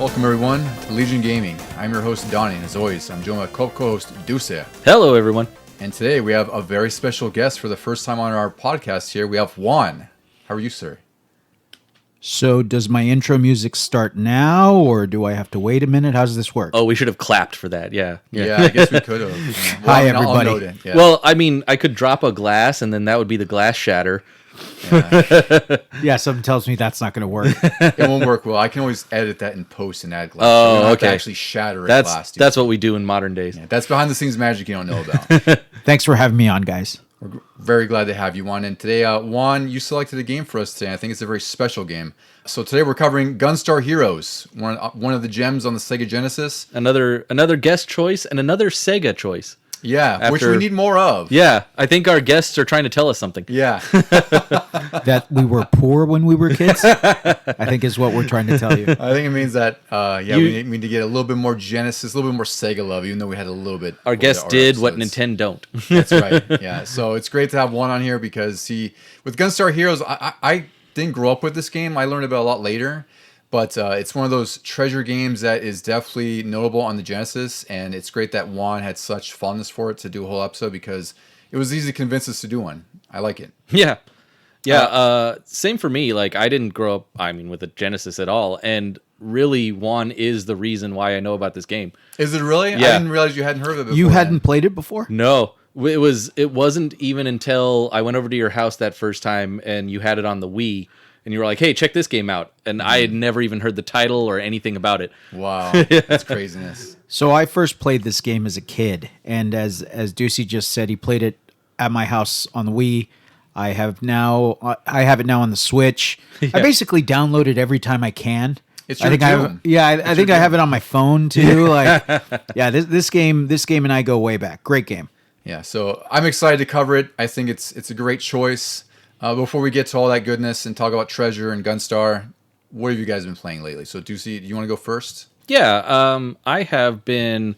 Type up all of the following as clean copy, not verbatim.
Welcome everyone to Legion Gaming. I'm your host Donnie, and as always, I'm joined by co-host Deucy. Hello everyone. And today we have a very special guest for the first time on our podcast here. We have Juan. How are you, sir? So does my intro music start now, or do I have to wait a minute? How does this work? Oh, we should have clapped for that. Yeah. Yeah, I guess we could have. Hi, everybody. Yeah. Well, I mean, I could drop a glass and then that would be the glass shatter. Yeah, something tells me that's not going to work. It won't work well. I can always edit that in post and add glass. Oh, You don't have okay. to actually shatter a That's glass. that's what we do in modern days. Yeah, that's behind the scenes magic you don't know about. Thanks for having me on, guys. We're very glad to have you, Juan. And today, Juan, you selected a game for us today. I think it's a very special game. So today we're covering Gunstar Heroes, one of the gems on the Sega Genesis. Another guest choice and another Sega choice. Yeah, which we need more of. Yeah, I think our guests are trying to tell us something. Yeah. That we were poor when we were kids, I think is what we're trying to tell you. I think it means that, we need to get a little bit more Genesis, a little bit more Sega love, even though we had a little bit. Our guests did what Nintendo don't. That's right. Yeah. So it's great to have Juan on here because with Gunstar Heroes, I didn't grow up with this game. I learned about it a lot later. But it's one of those treasure games that is definitely notable on the Genesis, and it's great that Juan had such fondness for it to do a whole episode because it was easy to convince us to do one. I like it. Yeah. Same for me. Like, I didn't grow up, with the Genesis at all, and really, Juan is the reason why I know about this game. Is it really? Yeah. I didn't realize you hadn't heard of it before. You hadn't played it before? No. It wasn't even until I went over to your house that first time, and you had it on the Wii. And you were like, hey, check this game out. And I had never even heard the title or anything about it. Wow. That's craziness. So I first played this game as a kid. And as Deucy just said, he played it at my house on the Wii. I have it now on the Switch. Yeah. I basically download it every time I can. It's your I think I think I have it on my phone too. Like, yeah, this game and I go way back. Great game. Yeah, so I'm excited to cover it. I think it's a great choice. Before we get to all that goodness and talk about Treasure and Gunstar, what have you guys been playing lately? So, Deucy, do you want to go first? Yeah, I have been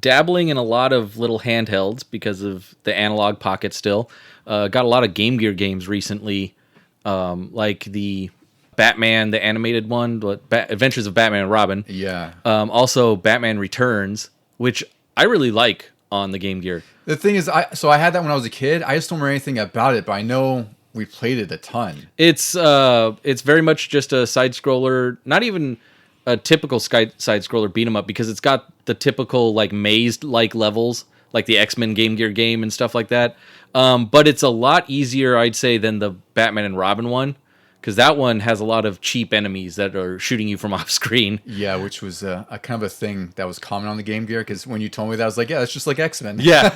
dabbling in a lot of little handhelds because of the analog pocket still. Got a lot of Game Gear games recently, like the Batman, the animated one, Adventures of Batman and Robin. Yeah. Also, Batman Returns, which I really like on the Game Gear. The thing is, I had that when I was a kid. I just don't remember anything about it, but I know we played it a ton. It's very much just a side scroller, not even a typical side scroller beat 'em up, because it's got the typical like maze like levels, like the X-Men Game Gear game and stuff like that. But it's a lot easier, I'd say, than the Batman and Robin one, because that one has a lot of cheap enemies that are shooting you from off screen. Yeah, which was a kind of a thing that was common on the Game Gear, because when you told me that, I was like, yeah, it's just like X-Men. Yeah.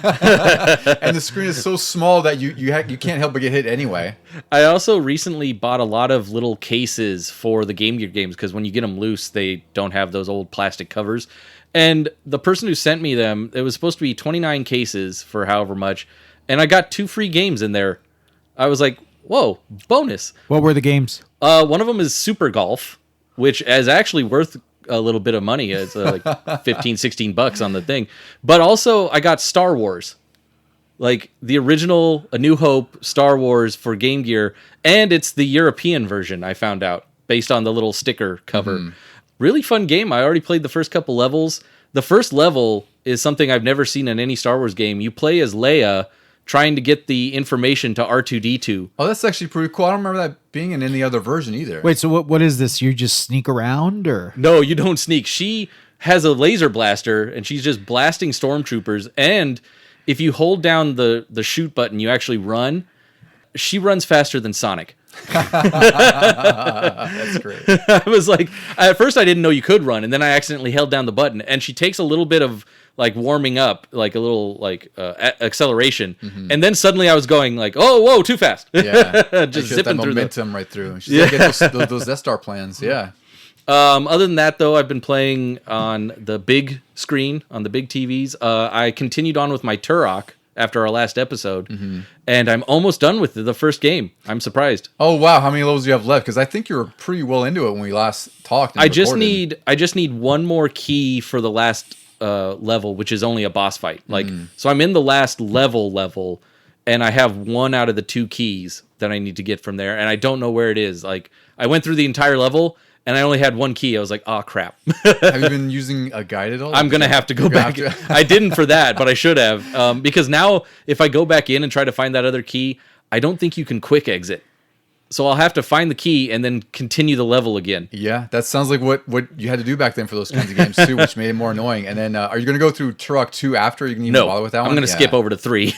And the screen is so small that you can't help but get hit anyway. I also recently bought a lot of little cases for the Game Gear games, because when you get them loose, they don't have those old plastic covers. And the person who sent me them, it was supposed to be 29 cases for however much, and I got 2 free games in there. I was like, whoa, bonus. What were the games? One of them is Super Golf, which is actually worth a little bit of money. It's like $15-16 on the thing. But also, I got Star Wars. Like the original A New Hope Star Wars for Game Gear. And it's the European version, I found out, based on the little sticker cover. Mm-hmm. Really fun game. I already played the first couple levels. The first level is something I've never seen in any Star Wars game. You play as Leia, trying to get the information to R2-D2. Oh, that's actually pretty cool. I don't remember that being in any other version either. Wait, so what is this? You just sneak around, or? No, you don't sneak. She has a laser blaster, and she's just blasting stormtroopers. And if you hold down the shoot button, you actually run. She runs faster than Sonic. That's great. I was like, at first I didn't know you could run, and then I accidentally held down the button, and she takes a little bit of like warming up, like a little like acceleration, and then suddenly I was going like, oh, whoa, too fast. Yeah, just zipping that through momentum right through. She's like, get those Death Star plans. Yeah. Other than that, though, I've been playing on the big screen, on the big TVs. I continued on with my Turok after our last episode, and I'm almost done with the first game. I'm surprised. Oh wow, how many levels do you have left? Because I think you were pretty well into it when we last talked. I just need one more key for the last level, which is only a boss fight. So I'm in the last level, and I have one out of the 2 keys that I need to get from there, and I don't know where it is. Like, I went through the entire level, and I only had one key. I was like, oh crap. Have you been using a guide at all? I'm going to have to go back. I didn't for that, but I should have. Because now if I go back in and try to find that other key, I don't think you can quick exit. So I'll have to find the key and then continue the level again. Yeah, that sounds like what you had to do back then for those kinds of games too, which made it more annoying. And then, are you going to go through Turok 2 after? You can even bother with that one? I'm going to skip over to 3.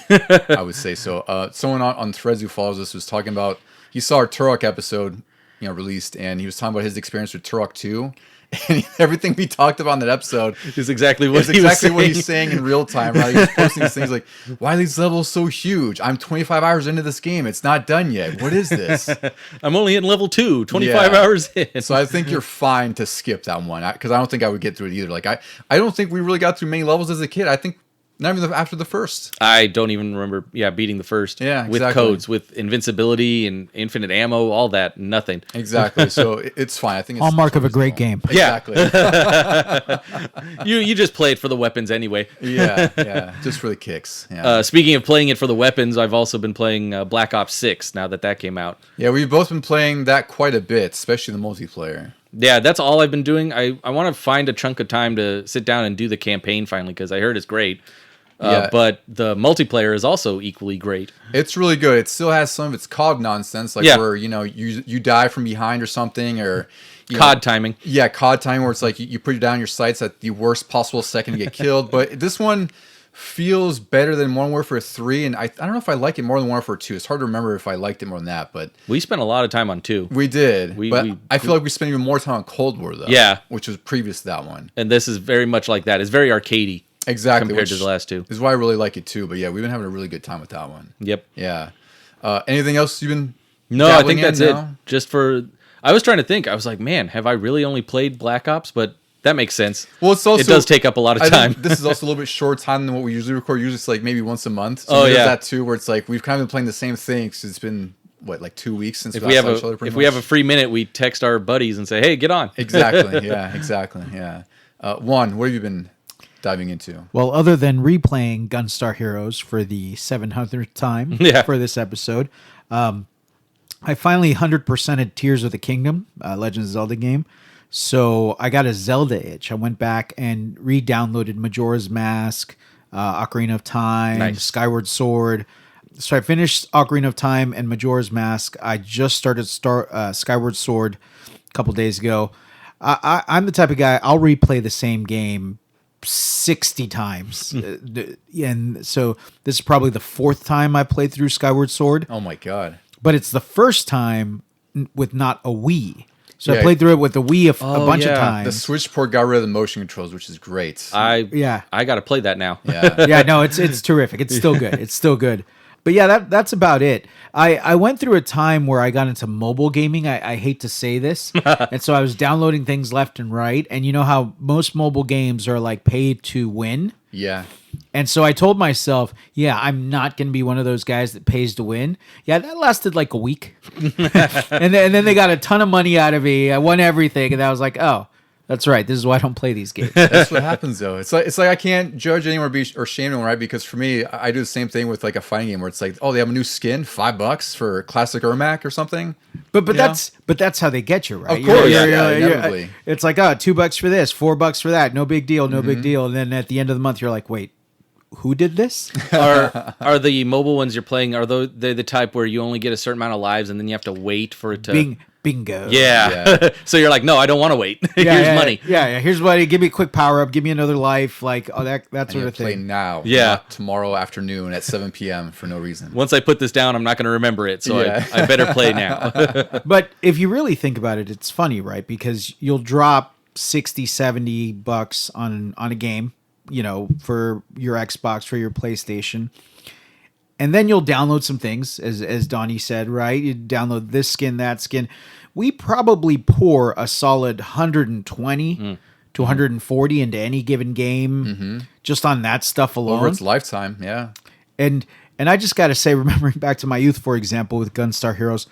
I would say so. Someone on Threads who follows us was talking about, he saw our Turok episode, released, and he was talking about his experience with Turok 2. And everything we talked about in that episode is exactly what he's saying in real time. Right? He's posting these things like, "Why are these levels so huge? I'm 25 hours into this game. It's not done yet. What is this? I'm only in level 2, 25 hours in." So I think you're fine to skip that one because I don't think I would get through it either. Like I don't think we really got through many levels as a kid. I think not even after the first. I don't even remember. Yeah, beating the first. Yeah, exactly. With codes, with invincibility and infinite ammo, all that, nothing. Exactly. So it's fine. I think it's hallmark of a great game. Exactly. Yeah. you just play it for the weapons anyway. Yeah. Just for the kicks. Yeah. Speaking of playing it for the weapons, I've also been playing Black Ops 6 now that came out. Yeah, we've both been playing that quite a bit, especially the multiplayer. Yeah, that's all I've been doing. I want to find a chunk of time to sit down and do the campaign finally because I heard it's great. But the multiplayer is also equally great. It's really good. It still has some of its COD nonsense, like where you die from behind or something, or COD timing. Yeah, COD timing, where it's like you put down your sights at the worst possible second to get killed. But this one feels better than Modern Warfare 3, and I don't know if I like it more than Modern Warfare 2. It's hard to remember if I liked it more than that, but we spent a lot of time on 2. We did, but I feel like we spent even more time on Cold War though. Yeah, which was previous to that one. And this is very much like that. It's very arcadey. Exactly, compared to the last 2. Is why I really like it too. But yeah, we've been having a really good time with that one. Yep. Yeah. Anything else you've been? No, I think that's it. Just for I was trying to think. I was like, man, have I really only played Black Ops? But that makes sense. Well, it's also, it does take up a lot of time. This is also a little bit shorter time than what we usually record. Usually it's like maybe once a month. So there's that too, where it's like we've kind of been playing the same thing because it's been like 2 weeks since we have a free minute, we text our buddies and say, hey, get on. Exactly. Yeah. Exactly. Yeah. Juan, what have you been diving into? Well, other than replaying Gunstar Heroes for the 700th time for this episode, I finally 100%ed Tears of the Kingdom, Legend of Zelda game. So I got a Zelda itch. I went back and re-downloaded Majora's Mask, Ocarina of Time, Skyward Sword. So I finished Ocarina of Time and Majora's Mask. I just started Skyward Sword a couple days ago. I'm the type of guy, I'll replay the same game 60 times. And so this is probably the 4th time I played through Skyward Sword. Oh my God. But it's the first time with not a Wii. So I played through it with the Wii a bunch of times. The Switch port got rid of the motion controls, which is great. I got to play that now. Yeah. No, it's terrific. It's still good. It's still good. But yeah, that's about it. I went through a time where I got into mobile gaming. I hate to say this. And so I was downloading things left and right. And you know how most mobile games are like paid to win? Yeah. And so I told myself, I'm not going to be one of those guys that pays to win. Yeah, that lasted like a week. and then they got a ton of money out of me. I won everything. And I was like, oh, that's right. This is why I don't play these games. That's what happens, though. It's like I can't judge anyone or shame anyone, right? Because for me, I do the same thing with like a fighting game where it's like, oh, they have a new skin, $5 for classic Ermac or something. But that's how they get you, right? Of course, inevitably. It's like, $2 for this, $4 for that, no big deal, no big deal. And then at the end of the month, you're like, wait, who did this? Are the mobile ones you're playing? Are they the type where you only get a certain amount of lives and then you have to wait for it to? Bingo. Yeah. So you're like, no, I don't want to wait. Here's money. Yeah. Here's money. Give me a quick power up. Give me another life. Like, that sort of thing. Play now. Yeah. Not tomorrow afternoon at 7 p.m. for no reason. Once I put this down, I'm not going to remember it. So I better play now. But if you really think about it, it's funny, right? Because you'll drop $60-$70 on a game, for your Xbox, for your PlayStation. And then you'll download some things, as Donnie said, right? You download this skin, that skin. We probably pour a solid 120 to 140 into any given game just on that stuff alone. Over its lifetime, yeah. And I just got to say, remembering back to my youth, for example, with Gunstar Heroes,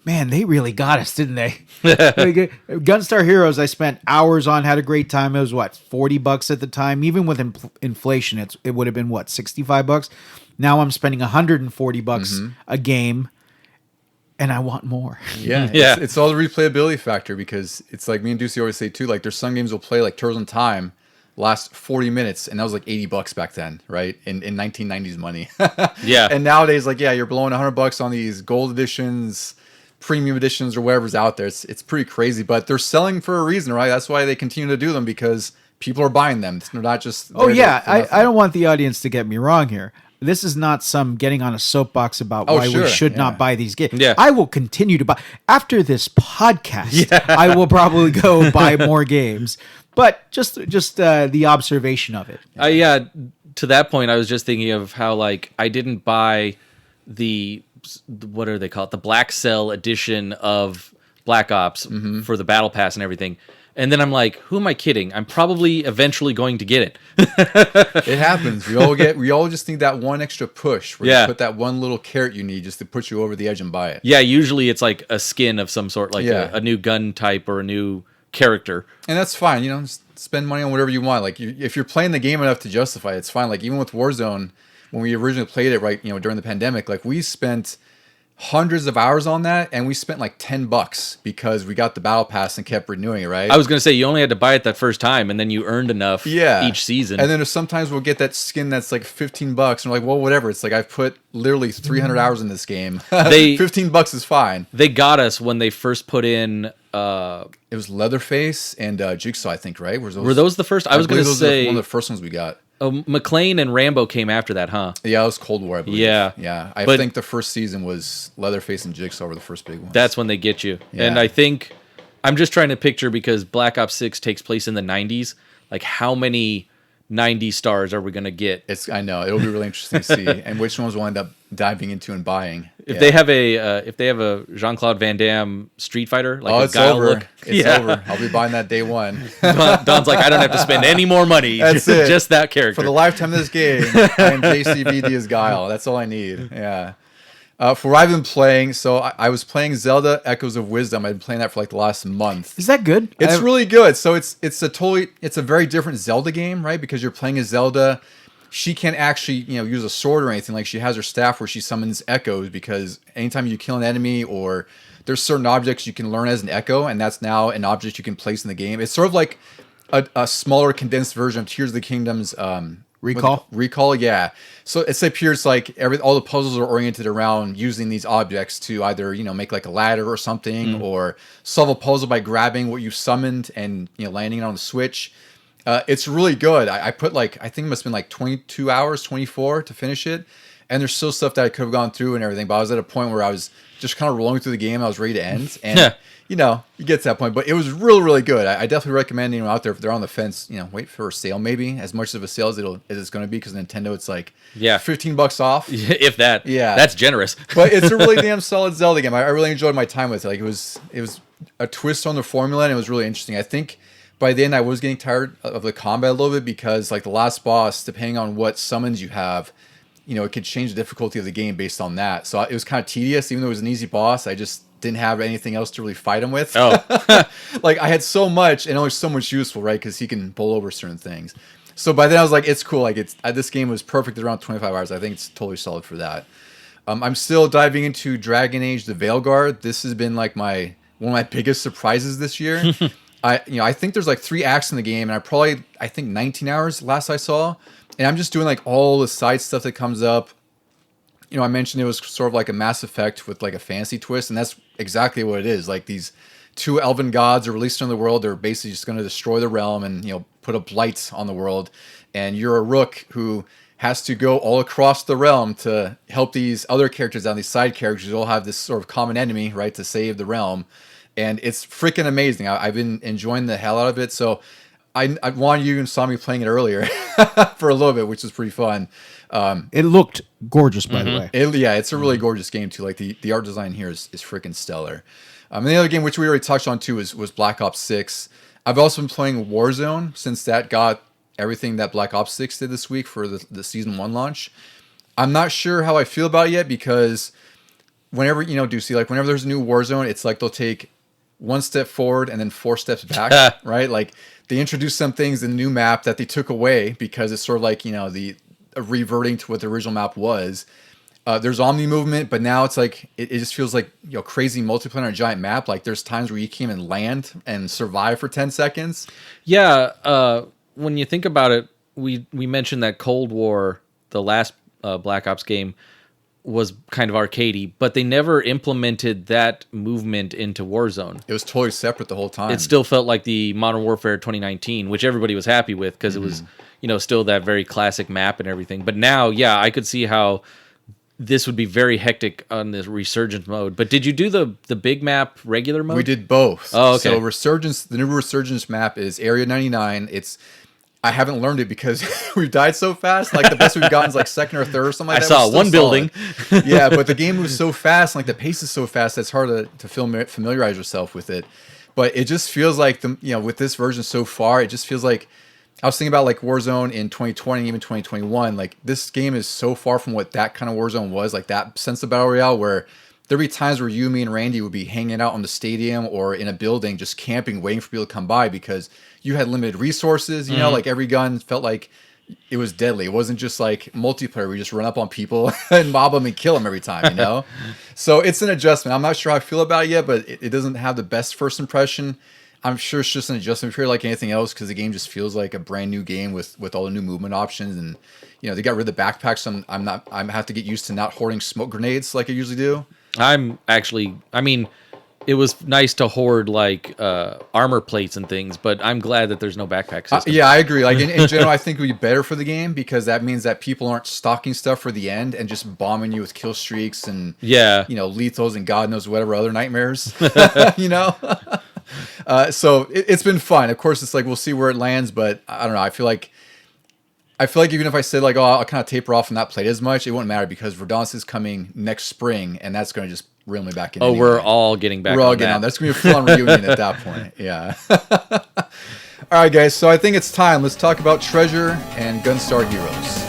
man, they really got us, didn't they? Gunstar Heroes, I spent hours on, had a great time. It was, $40 at the time? Even with inflation, it would have been, $65? Now I'm spending $140 a game. and I want more. Yeah, Yeah. It's all the replayability factor, because it's like me and Deucy always say too, like there's some games we'll play, like Turtles in Time, last 40 minutes, and that was like $80 back then, right? In 1990s money. Yeah. And nowadays, like, yeah, you're blowing $100 on these gold editions, premium editions, or whatever's out there. It's pretty crazy, but they're selling for a reason, right? That's why they continue to do them, because people are buying them. They're not just... Oh, yeah. I don't want the audience to get me wrong here. This is not some getting on a soapbox about why we should not buy these games. Yeah. I will continue to buy. After this podcast, I will probably go buy more games. But just the observation of it. Yeah, to that point, I was just thinking of how, like, I didn't buy what do they call it? The Black Cell edition of Black Ops for the Battle Pass and everything. And then I'm like, who am I kidding? I'm probably eventually going to get it. It happens. We all just need that one extra push where you put that one little carrot you need just to put you over the edge and buy it. Yeah, usually it's like a skin of some sort, like a new gun type or a new character. And that's fine. Just spend money on whatever you want. Like, if you're playing the game enough to justify it, it's fine. Like, even with Warzone, when we originally played it, right, during the pandemic, like, we spent hundreds of hours on that, and we spent like $10 because we got the battle pass and kept renewing it, right? I was gonna say, you only had to buy it that first time, and then you earned enough each season. And then sometimes we'll get that skin that's like $15, and we're like, well, whatever. It's like, I've put literally 300 hours in this game. $15 is fine. They got us when they first put in it was Leatherface and Jigsaw, I think, right? Were those the first? I was gonna say one of the first ones we got. McClane and Rambo came after that, huh? Yeah, it was Cold War, I believe. Yeah. I think the first season was Leatherface and Jigsaw were the first big ones. That's when they get you. Yeah. And I think, I'm just trying to picture, because Black Ops 6 takes place in the 90s, like how many 90 stars are we going to get? I know. It'll be really interesting to see, and which ones we'll end up diving into and buying. If they have a Jean-Claude Van Damme Street Fighter, like it's over. look, it's over. I'll be buying that day one. Don's like, I don't have to spend any more money. That's it. Just that character. For the lifetime of this game, I am JCVD as Guile. That's all I need. Yeah. For what I've been playing, so I was playing Zelda Echoes of Wisdom. I've been playing that for like the last month. Is that good? It's really good. So it's a very different Zelda game, right? Because you're playing as Zelda. She can't actually, use a sword or anything. Like, she has her staff where she summons echoes, because anytime you kill an enemy or there's certain objects you can learn as an echo, and that's now an object you can place in the game. It's sort of like a smaller, condensed version of Tears of the Kingdom's Recall, yeah. So it's like all the puzzles are oriented around using these objects to either make like a ladder or something, or solve a puzzle by grabbing what you summoned and landing it on the switch. It's really good. I put I think it must have been like 22 hours, 24 to finish it, and there's still stuff that I could have gone through and everything. But I was at a point where I was just kind of rolling through the game. I was ready to end, and you get to that point. But it was really, really good. I definitely recommend out there, if they're on the fence, wait for a sale, maybe as much of a sale as it's going to be, because Nintendo, it's like $15 off, if that. Yeah, that's generous. But it's a really damn solid Zelda game. I really enjoyed my time with it. Like, it was a twist on the formula, and it was really interesting. I think by the end, I was getting tired of the combat a little bit, because like the last boss, depending on what summons you have, it could change the difficulty of the game based on that. So it was kind of tedious. Even though it was an easy boss, I just didn't have anything else to really fight him with. Oh. Like, I had so much and only so much useful, right? Because he can bowl over certain things. So by then I was like, it's cool. Like, this game was perfect at around 25 hours. I think it's totally solid for that. I'm still diving into Dragon Age: The Veilguard. This has been like one of my biggest surprises this year. I think there's like 3 acts in the game, and I think 19 hours last I saw, and I'm just doing like all the side stuff that comes up. I mentioned it was sort of like a Mass Effect with like a fantasy twist, and that's exactly what it is. Like, these 2 elven gods are released into the world. They're basically just going to destroy the realm and put a blight on the world, and you're a rook who has to go all across the realm to help these other characters out. These side characters who all have this sort of common enemy, right, to save the realm. And it's freaking amazing. I've been enjoying the hell out of it. So I wanted you and saw me playing it earlier for a little bit, which was pretty fun. It looked gorgeous, by the way. It's a really gorgeous game too. Like, the art design here is freaking stellar. And the other game, which we already touched on too, was Black Ops 6. I've also been playing Warzone since that got everything that Black Ops 6 did this week for the Season 1 launch. I'm not sure how I feel about it yet, because whenever, Deucy, like whenever there's a new Warzone, it's like they'll take 1 step forward and then 4 steps back, right? Like, they introduced some things in the new map that they took away, because it's sort of like, the reverting to what the original map was. there's omni movement, but now it's like it just feels like crazy multiplayer on a giant map. Like there's times where you can't even land and survive for 10 seconds. Yeah, when you think about it, we mentioned that Cold War, the last Black Ops game, was kind of arcadey, but they never implemented that movement into Warzone. It was totally separate the whole time. It still felt like the Modern Warfare 2019, which everybody was happy with because it was, still that very classic map and everything. But now, yeah, I could see how this would be very hectic on the Resurgence mode. But did you do the big map regular mode? We did both. Oh, okay. So Resurgence, the new Resurgence map is Area 99. I haven't learned it because we've died so fast. Like the best we've gotten is like second or third or something like that. I saw one building. Yeah, but the game moves so fast, like the pace is so fast, that it's hard to familiarize yourself with it. But it just feels like with this version so far, it just feels like I was thinking about like Warzone in 2020, even 2021. Like this game is so far from what that kind of Warzone was, like that sense of battle royale where there'd be times where you, me, and Randy would be hanging out on the stadium or in a building, just camping, waiting for people to come by because you had limited resources. Like every gun felt like it was deadly. It wasn't just like multiplayer where you just run up on people and mob them and kill them every time. So it's an adjustment. I'm not sure how I feel about it yet, but it doesn't have the best first impression. I'm sure it's just an adjustment period like anything else because the game just feels like a brand new game with all the new movement options, and they got rid of the backpacks. So I have to get used to not hoarding smoke grenades like I usually do. It was nice to hoard like armor plates and things, but I'm glad that there's no backpack system. Yeah, I agree. Like in general, I think it would be better for the game because that means that people aren't stocking stuff for the end and just bombing you with kill streaks and lethals and God knows whatever other nightmares. So it's been fun. Of course, it's like we'll see where it lands, but I don't know. I feel like even if I said like, I'll kind of taper off and not play it as much, it won't matter because Verdansk is coming next spring, and that's going to just reel me back in. Oh, anyway. We're all getting back. We're all getting on. That's going to be a full-on reunion at that point. Yeah. All right, guys. So I think it's time. Let's talk about Treasure and Gunstar Heroes.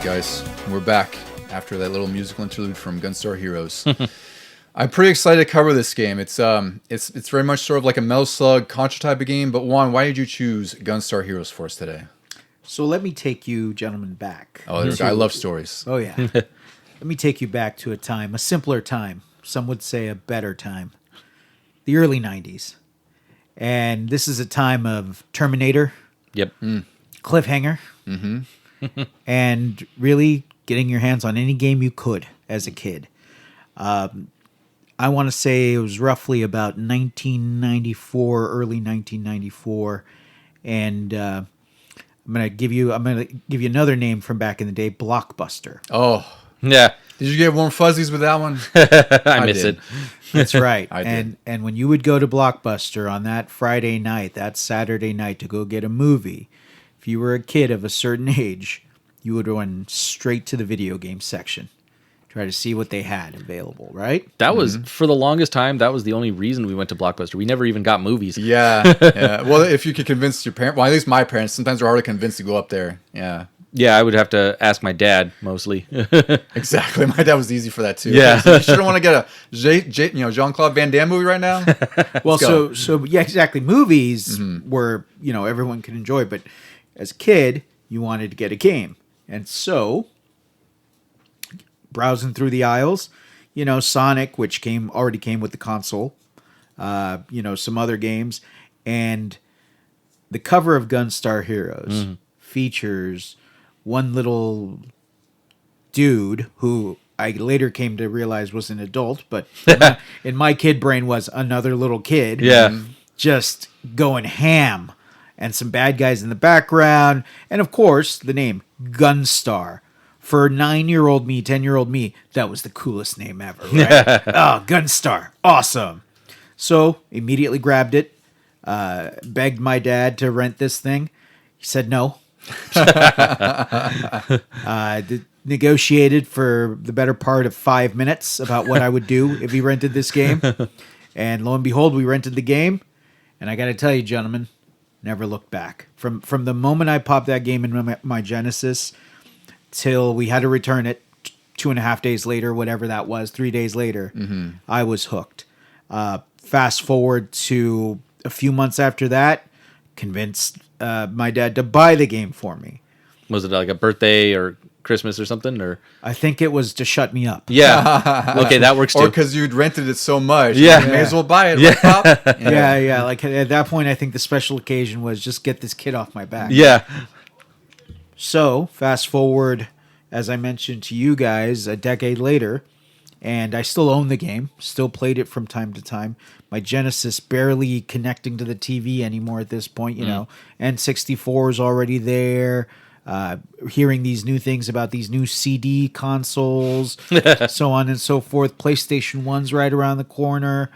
Guys, we're back after that little musical interlude from Gunstar Heroes. I'm pretty excited to cover this game. It's very much sort of like a Metal Slug Contra type of game. But Juan, why did you choose Gunstar Heroes for us today? So let me take you gentlemen back. Oh, I love stories. Oh yeah. Let me take you back to a simpler time. Some would say a better time. The early 90s. And this is a time of Terminator. Yep. Cliffhanger. Mm-hmm. And really getting your hands on any game you could as a kid. I want to say it was roughly about 1994, early 1994, and I'm gonna give you another name from back in the day, Blockbuster. Oh yeah, did you get warm fuzzies with that one? I miss it. That's right. I did. And when you would go to Blockbuster on that Friday night, that Saturday night to go get a movie. If you were a kid of a certain age, you would run straight to the video game section. Try to see what they had available, right? That was, for the longest time, that was the only reason we went to Blockbuster. We never even got movies. Yeah. Well, if you could convince your parents, well, at least my parents, sometimes they're hard to convince to go up there. Yeah. Yeah, I would have to ask my dad, mostly. Exactly. My dad was easy for that, too. Yeah. You sure don't want to get a Jean-Claude Van Damme movie right now? Well, so yeah, exactly. Movies were, everyone could enjoy, but as a kid, you wanted to get a game. And so, browsing through the aisles, Sonic, which already came with the console, some other games, and the cover of Gunstar Heroes features one little dude who I later came to realize was an adult, but in my kid brain was another little kid. Yeah. Just going ham. And some bad guys in the background. And of course, the name Gunstar. For 9-year-old me, 10-year-old me, that was the coolest name ever, right? Oh, Gunstar. Awesome. So, immediately grabbed it. Begged my dad to rent this thing. He said no. Negotiated for the better part of 5 minutes about what I would do if he rented this game. And lo and behold, we rented the game. And I got to tell you, gentlemen, Never looked back. From the moment I popped that game in my Genesis till we had to return it 2.5 days later, whatever that was, 3 days later, I was hooked. Fast forward to a few months after that, convinced my dad to buy the game for me. Was it like a birthday or Christmas or something? Or I think it was to shut me up. Yeah. Okay, that works too. Or because you'd rented it so much. Yeah. You may as well buy it. Yeah. Right, Pop? Yeah. Like at that point, I think the special occasion was just get this kid off my back. Yeah. So fast forward, as I mentioned to you guys, a decade later, and I still own the game, still played it from time to time. My Genesis barely connecting to the TV anymore at this point, you know. N64 is already there. Hearing these new things about these new CD consoles, so on and so forth. PlayStation 1's right around the corner.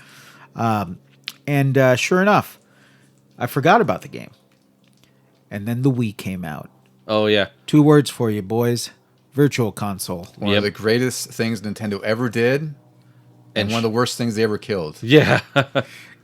And sure enough, I forgot about the game. And then the Wii came out. Oh, yeah. 2 words for you, boys. Virtual Console. One of the greatest things Nintendo ever did, and one of the worst things they ever killed. Yeah.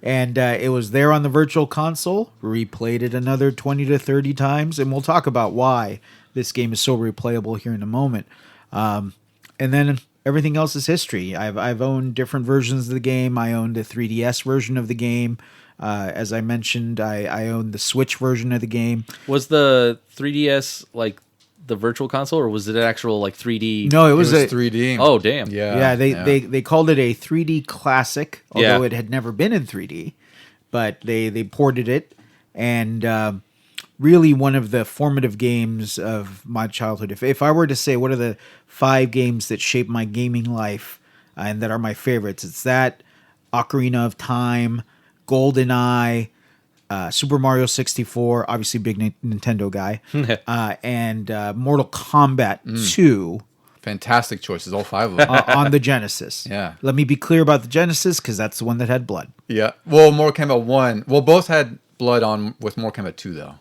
And it was there on the Virtual Console. Replayed it another 20 to 30 times. And we'll talk about why this game is so replayable here in a moment. And then everything else is history. I've owned different versions of the game. I owned the 3DS version of the game. As I mentioned, I owned the Switch version of the game. Was the 3DS like the Virtual Console, or was it an actual like 3D? No, it was 3D. Oh, damn. Yeah, they called it a 3D classic, although it had never been in 3D, but they ported it, and really one of the formative games of my childhood. If I were to say what are the 5 games that shaped my gaming life and that are my favorites, it's that, Ocarina of Time, GoldenEye, Super Mario 64, obviously big Nintendo guy, and Mortal Kombat 2. Fantastic choices, all 5 of them. On the Genesis. Yeah. Let me be clear about the Genesis, because that's the one that had blood. Yeah. Well, Mortal Kombat 1. Well, both had blood on with Mortal Kombat 2, though.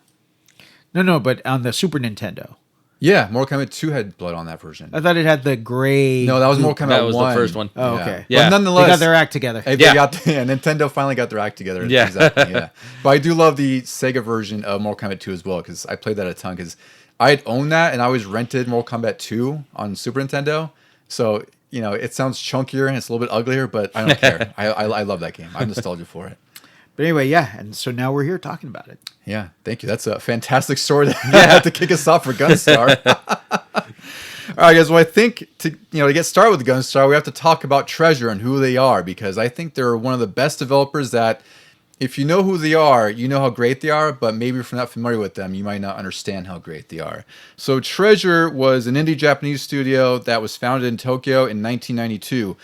No, but on the Super Nintendo. Yeah, Mortal Kombat 2 had blood on that version. I thought it had the gray... No, that was Mortal Kombat 1. That was the first one. Oh, okay. Yeah. But nonetheless... They got their act together. Nintendo finally got their act together. Yeah. Exactly, yeah. But I do love the Sega version of Mortal Kombat 2 as well, because I played that a ton, because I had owned that, and I always rented Mortal Kombat 2 on Super Nintendo. So, you know, it sounds chunkier, and it's a little bit uglier, but I don't care. I love that game. I'm nostalgic for it. But anyway, yeah, and so now we're here talking about it. Yeah, thank you. That's a fantastic story to kick us off for Gunstar. All right, guys. Well, I think to get started with Gunstar, we have to talk about Treasure and who they are, because I think they're one of the best developers that, if you know who they are, you know how great they are, but maybe if you're not familiar with them, you might not understand how great they are. So Treasure was an indie Japanese studio that was founded in Tokyo in 1992.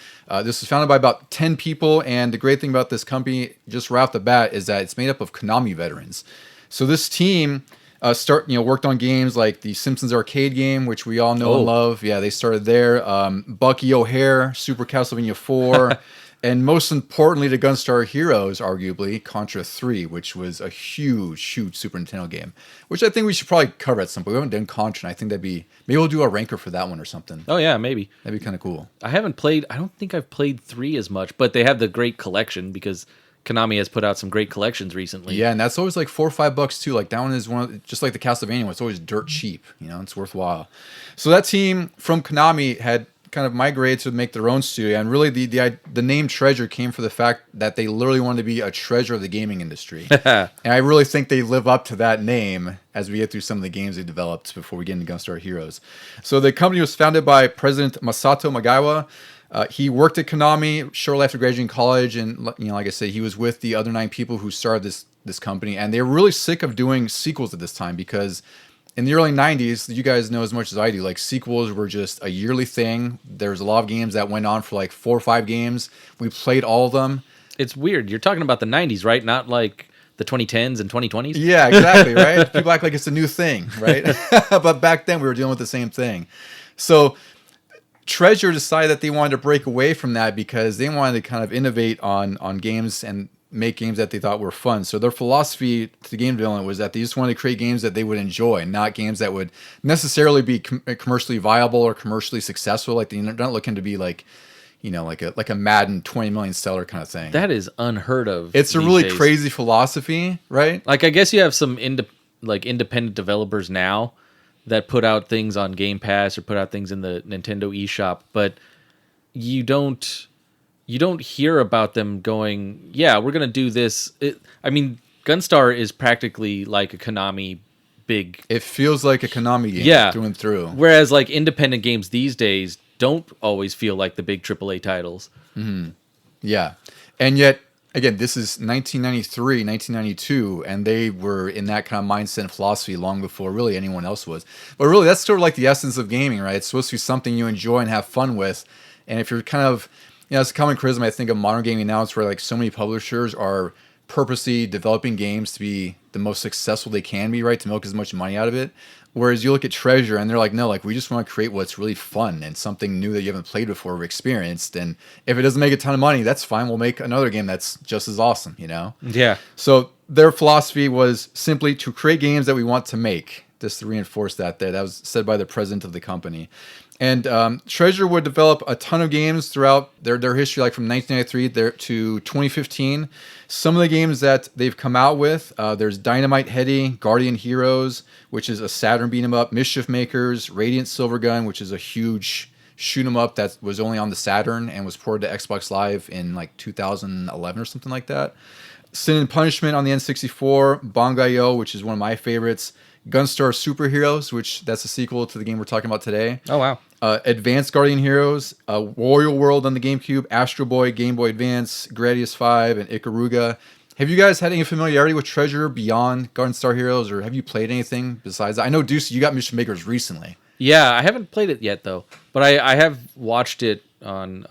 This was founded by about 10 people, and the great thing about this company, just right off the bat, is that it's made up of Konami veterans. So this team worked on games like the Simpsons arcade game, which we all know and love. Yeah, they started there. Bucky O'Hare, Super Castlevania 4, and most importantly to Gunstar Heroes, arguably, Contra 3, which was a huge Super Nintendo game, which I think we should probably cover at some point. We haven't done Contra, and I think maybe we'll do a ranker for that one or something. Oh, yeah, maybe. That'd be kind of cool. I don't think I've played 3 as much, but they have the great collection, because Konami has put out some great collections recently. Yeah, and that's always like $4 or $5 too. Like that one is just like the Castlevania one. It's always dirt cheap. You know, it's worthwhile. So that team from Konami had kind of migrated to make their own studio, and really the name Treasure came for the fact that they literally wanted to be a treasure of the gaming industry. And I really think they live up to that name as we get through some of the games they developed before we get into Gunstar Heroes. So the company was founded by President Masato Magawa. He worked at Konami shortly after graduating college, and like I said, he was with the other 9 people who started this company, and they were really sick of doing sequels at this time, because in the early 90s, you guys know as much as I do, like sequels were just a yearly thing. There was a lot of games that went on for like 4 or 5 games. We played all of them. It's weird. You're talking about the 90s, right? Not like the 2010s and 2020s? Yeah, exactly, right? People act like it's a new thing, right? But back then, we were dealing with the same thing. So Treasure decided that they wanted to break away from that, because they wanted to kind of innovate on games and make games that they thought were fun. So their philosophy to game development was that they just wanted to create games that they would enjoy, not games that would necessarily be commercially viable or commercially successful. Like they're not looking to be like, like a Madden 20 million seller kind of thing. That is unheard of. It's a these really days. crazy philosophy, right? Like, I guess you have some independent developers now that put out things on Game Pass or put out things in the Nintendo eShop, but you don't hear about them going, yeah, we're gonna do this. Gunstar is practically like a Konami big. It feels like a Konami game through and through. Whereas like independent games these days don't always feel like the big AAA titles. Mm-hmm. Yeah, and yet again, this is 1993, 1992, and they were in that kind of mindset and philosophy long before really anyone else was. But really, that's sort of like the essence of gaming, right? It's supposed to be something you enjoy and have fun with. And if you're kind of, it's a common criticism I think of modern gaming now. It's where like so many publishers are purposely developing games to be the most successful they can be, right? To milk as much money out of it. Whereas you look at Treasure and they're like, no, like we just want to create what's really fun and something new that you haven't played before or experienced. And if it doesn't make a ton of money, that's fine. We'll make another game that's just as awesome, Yeah. So their philosophy was simply to create games that we want to make. Just to reinforce that there. That was said by the president of the company. And Treasure would develop a ton of games throughout their history, like from 1993 there to 2015. Some of the games that they've come out with, there's Dynamite Heady, Guardian Heroes, which is a Saturn beat 'em up, Mischief Makers, Radiant Silvergun, which is a huge shoot 'em up that was only on the Saturn and was ported to Xbox Live in like 2011 or something like that. Sin and Punishment on the N64, Bangai-O, which is one of my favorites. Gunstar Superheroes, which that's a sequel to the game we're talking about today. Oh, wow. Advanced Guardian Heroes, Warrior World on the GameCube, Astro Boy, Game Boy Advance, Gradius 5, and Ikaruga. Have you guys had any familiarity with Treasure beyond Gunstar Heroes, or have you played anything besides that? I know, Deuce, you got Mission Makers recently. Yeah, I haven't played it yet, though. But I have watched it on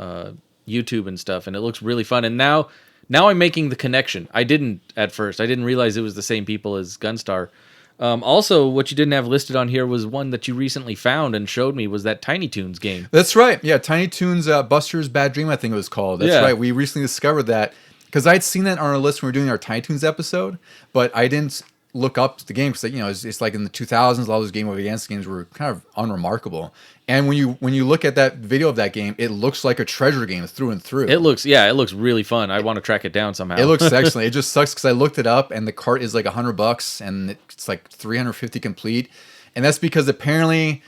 YouTube and stuff, and it looks really fun. And now I'm making the connection. I didn't at first. I didn't realize it was the same people as Gunstar. Also, what you didn't have listed on here was one that you recently found and showed me was that Tiny Toons game. That's right. Yeah, Tiny Toons Buster's Bad Dream, I think it was called. That's right. We recently discovered that because I'd seen that on our list when we were doing our Tiny Toons episode, but I didn't look up the game because it's like in the 2000s, a lot of those Game Boy Advance games were kind of unremarkable. And when you look at that video of that game, it looks like a Treasure game through and through. It looks really fun. I want to track it down somehow. It looks excellent. It just sucks because I looked it up and the cart is like $100 and it's like 350 complete. And that's because apparently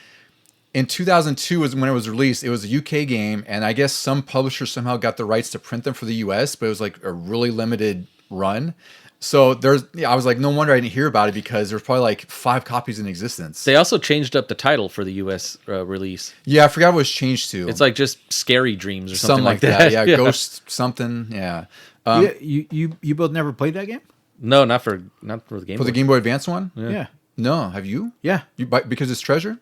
in 2002 was when it was released. It was a UK game, and I guess some publishers somehow got the rights to print them for the US, but it was like a really limited run. So I was like, no wonder I didn't hear about it because there's probably like 5 copies in existence. They also changed up the title for the US release. Yeah, I forgot what it was changed to. It's like just Scary Dreams or something like that. Yeah, Ghost something. Yeah. You both never played that game? No, not for the Game Boy. For the Game Boy Advance one? Yeah. No, have you? Yeah. Because it's Treasure?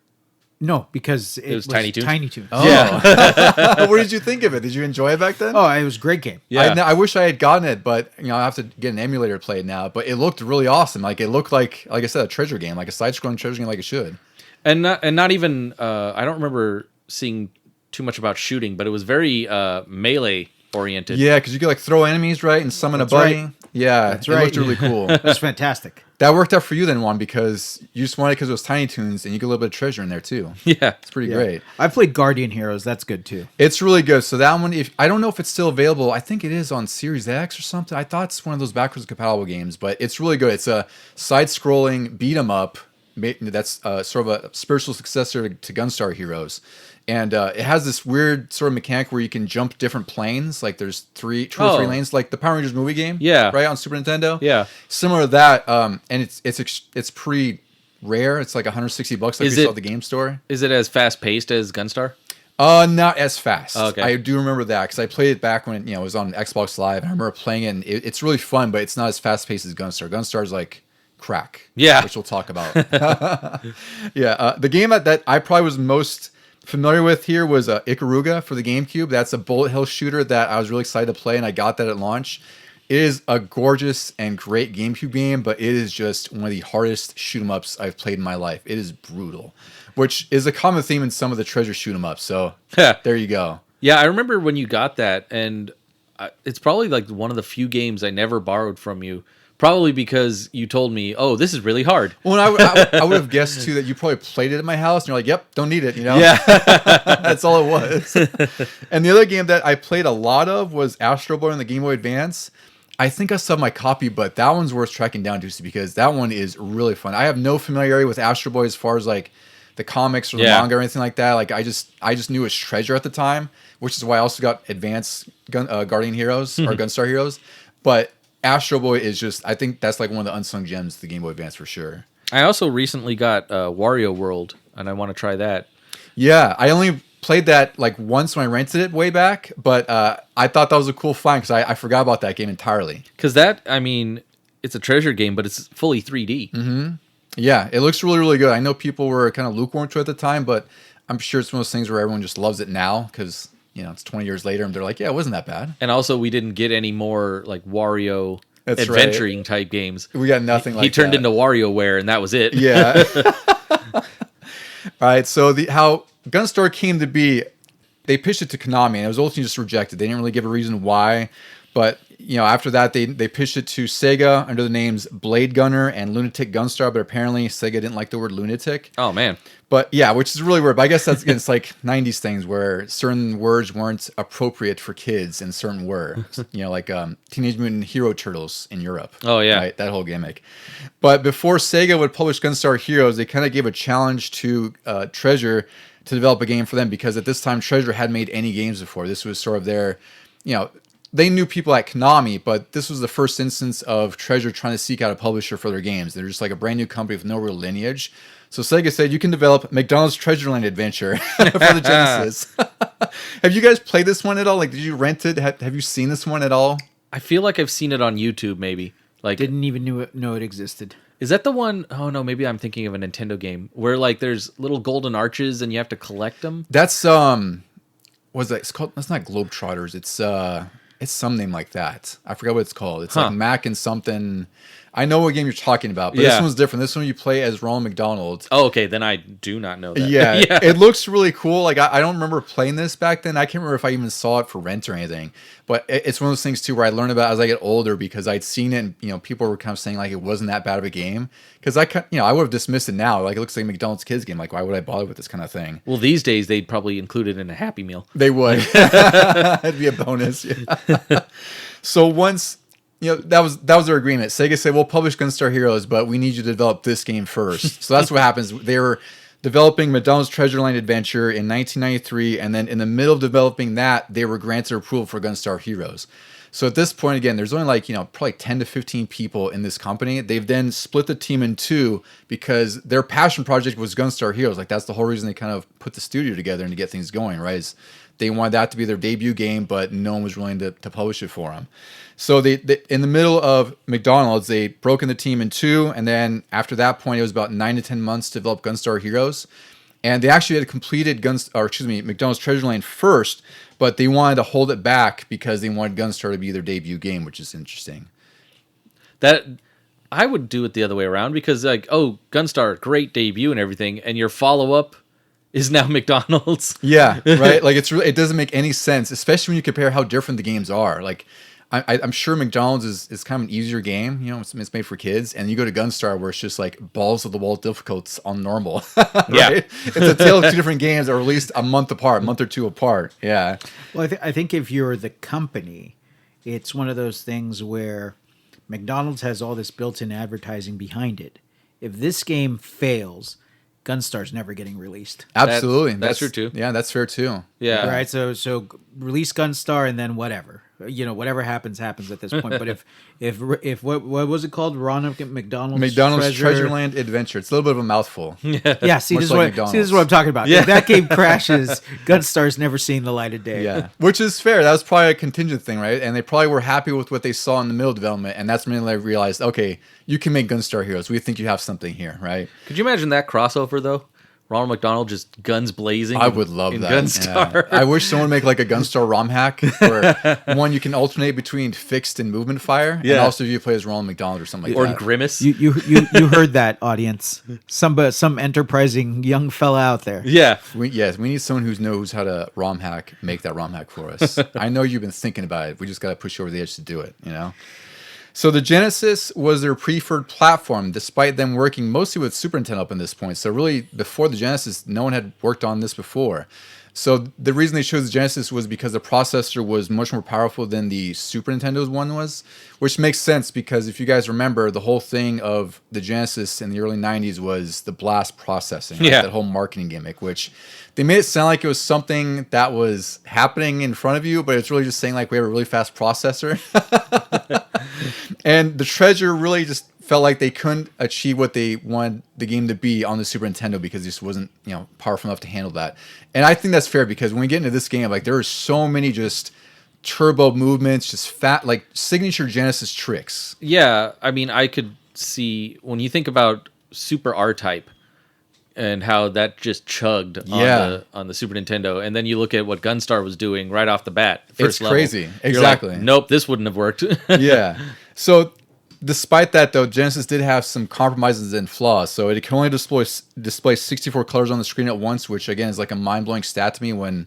No, because it was Tiny Toons. Tiny Toons. Oh. Yeah. What did you think of it? Did you enjoy it back then? Oh, it was a great game. Yeah. I wish I had gotten it, but I have to get an emulator to play it now. But it looked really awesome. Like it looked like I said, a treasure game, like a side-scrolling treasure game, like it should. And not even. I don't remember seeing too much about shooting, but it was very melee oriented. Yeah, because you could like throw enemies, right, and summon a buddy. Right. Yeah, That's right. It looked really cool. It was fantastic. That worked out for you then, Juan, because you just wanted it because it was Tiny Toons, and you get a little bit of treasure in there too. Yeah, it's pretty great. I played Guardian Heroes. That's good too. It's really good. So that one, I don't know if it's still available. I think it is on Series X or something. I thought it's one of those backwards compatible games, but it's really good. It's a side-scrolling beat 'em up. That's sort of a spiritual successor to Gunstar Heroes. And it has this weird sort of mechanic where you can jump different planes. Like there's two or three lanes, like the Power Rangers movie game. Yeah. Right, on Super Nintendo. Yeah. Similar to that. And it's pretty rare. It's like $160 like we saw at the game store. Is it as fast paced as Gunstar? Not as fast. Okay. I do remember that because I played it back when it was on Xbox Live. I remember playing it, and it's really fun, but it's not as fast paced as Gunstar. Gunstar's like crack. Yeah. Which we'll talk about. Yeah. The game that I probably was most familiar with here was Ikaruga for the GameCube. That's a bullet hell shooter that I was really excited to play, and I got that at launch. It is a gorgeous and great GameCube game, but it is just one of the hardest shoot 'em ups I've played in my life. It is brutal, which is a common theme in some of the Treasure shoot 'em ups. So there you go. Yeah, I remember when you got that, and it's probably like one of the few games I never borrowed from you. Probably because you told me, "Oh, this is really hard." Well, I would have guessed too that you probably played it at my house, and you're like, "Yep, don't need it," you know? Yeah. That's all it was. And the other game that I played a lot of was Astro Boy on the Game Boy Advance. I think I still have my copy, but that one's worth tracking down, Deucy, because that one is really fun. I have no familiarity with Astro Boy as far as like the comics or the manga or anything like that. Like I just knew it was treasure at the time, which is why I also got Advanced Guardian Heroes or Gunstar Heroes. But Astro Boy is just, I think that's like one of the unsung gems of the Game Boy Advance for sure. I also recently got Wario World, and I want to try that. Yeah, I only played that like once when I rented it way back, but I thought that was a cool find because I forgot about that game entirely. Because that, I mean, it's a treasure game, but it's fully 3D. Mm-hmm. Yeah, it looks really, really good. I know people were kind of lukewarm to it at the time, but I'm sure it's one of those things where everyone just loves it now because, you know, it's 20 years later and they're like, yeah, it wasn't that bad. And also, we didn't get any more like Wario adventuring type games. We got nothing like that. He turned into WarioWare, and that was it. Yeah. All right, so how Gunstar came to be, they pitched it to Konami, and it was ultimately just rejected. They didn't really give a reason why, but you know, after that, they pitched it to Sega under the names Blade Gunner and Lunatic Gunstar, but apparently Sega didn't like the word lunatic. Oh man. But yeah, which is really weird. But I guess that's against like 90s things where certain words weren't appropriate for kids and certain were. You know, like Teenage Mutant Hero Turtles in Europe. Oh yeah. Right? That whole gimmick. But before Sega would publish Gunstar Heroes, they kind of gave a challenge to Treasure to develop a game for them because at this time Treasure hadn't made any games before. This was sort of their, you know, they knew people at Konami, but this was the first instance of Treasure trying to seek out a publisher for their games. They're just like a brand new company with no real lineage. So Sega said, you can develop McDonald's Treasureland Adventure for the Genesis. Have you guys played this one at all? Like, did you rent it? Have you seen this one at all? I feel like I've seen it on YouTube, maybe. Like, Didn't even know it existed. is that the one? Oh no, maybe I'm thinking of a Nintendo game where like there's little golden arches and you have to collect them. That's what's that? It's called. That's not Globetrotters. It's some name like that. I forgot what it's called. It's like Mac and something. I know what game you're talking about, but this one's different. This one you play as Ronald McDonald. Oh, okay. Then I do not know that. Yeah, it looks really cool. Like I don't remember playing this back then. I can't remember if I even saw it for rent or anything. But it's one of those things too where I learned about it as I get older because I'd seen it. And, you know, people were kind of saying like it wasn't that bad of a game because I would have dismissed it now. Like it looks like a McDonald's kids game. Like why would I bother with this kind of thing? Well, these days they'd probably include it in a Happy Meal. They would. It'd be a bonus. Yeah. So once. You know, that was their agreement. Sega said, we'll publish Gunstar Heroes, but we need you to develop this game first. So that's what happens. They were developing McDonald's Treasureland Adventure in 1993, and then in the middle of developing that, they were granted approval for Gunstar Heroes. So at this point, again, there's only like, you know, probably 10 to 15 people in this company. They've then split the team in two because their passion project was Gunstar Heroes. Like that's the whole reason they kind of put the studio together and to get things going, right? Is they wanted that to be their debut game, but no one was willing to publish it for them. So they in the middle of McDonald's, they broken the team in two, and then after that point, it was about 9 to 10 months to develop Gunstar Heroes, and they actually had completed McDonald's Treasureland first, but they wanted to hold it back because they wanted Gunstar to be their debut game, which is interesting. That I would do it the other way around because like, oh, Gunstar, great debut and everything, and your follow up is now McDonald's. Yeah, right. Like it doesn't make any sense, especially when you compare how different the games are. Like. I'm sure McDonald's is kind of an easier game. You know, it's made for kids. And you go to Gunstar where it's just like balls of the wall difficult on normal. Right? Yeah. It's a tale of two different games that are released a month or two apart. Yeah. Well, I think if you're the company, it's one of those things where McDonald's has all this built-in advertising behind it. If this game fails, Gunstar's never getting released. Absolutely. That's true too. Yeah, that's fair too. Yeah. Right. So release Gunstar and then whatever. You know, whatever happens at this point. But if what was it called? McDonald's Treasureland Adventure. It's a little bit of a mouthful. Yeah. See, this like is what I'm talking about. Yeah. If that game crashes, Gunstar's never seen the light of day. Yeah, which is fair. That was probably a contingent thing, right? And they probably were happy with what they saw in the middle development, and that's when they realized, okay, you can make Gunstar Heroes. We think you have something here, right? Could you imagine that crossover though? Ronald McDonald just guns blazing. I would love that. Gunstar. Yeah. I wish someone would make like a Gunstar ROM hack where one you can alternate between fixed and movement fire, and also if you play as Ronald McDonald or something like that. Or Grimace. You heard that, audience. Some enterprising young fella out there. Yeah. We need someone who knows how to ROM hack, make that ROM hack for us. I know you've been thinking about it. We just got to push you over the edge to do it, you know? So the Genesis was their preferred platform, despite them working mostly with Super Nintendo up in this point. So really, before the Genesis, no one had worked on this before. So the reason they chose the Genesis was because the processor was much more powerful than the Super Nintendo's one was, which makes sense because if you guys remember, the whole thing of the Genesis in the early 90s was the blast processing, right? That whole marketing gimmick, which they made it sound like it was something that was happening in front of you, but it's really just saying like we have a really fast processor. And the Treasure really just felt like they couldn't achieve what they wanted the game to be on the Super Nintendo because it just wasn't, powerful enough to handle that. And I think that's fair because when we get into this game, like there are so many just turbo movements, just like signature Genesis tricks. Yeah, I mean, I could see when you think about Super R-Type and how that just chugged on the Super Nintendo, and then you look at what Gunstar was doing right off the bat. It's crazy. Exactly. Like, nope, this wouldn't have worked. Yeah. So despite that, though, Genesis did have some compromises and flaws. So it can only display 64 colors on the screen at once, which, again, is like a mind-blowing stat to me when,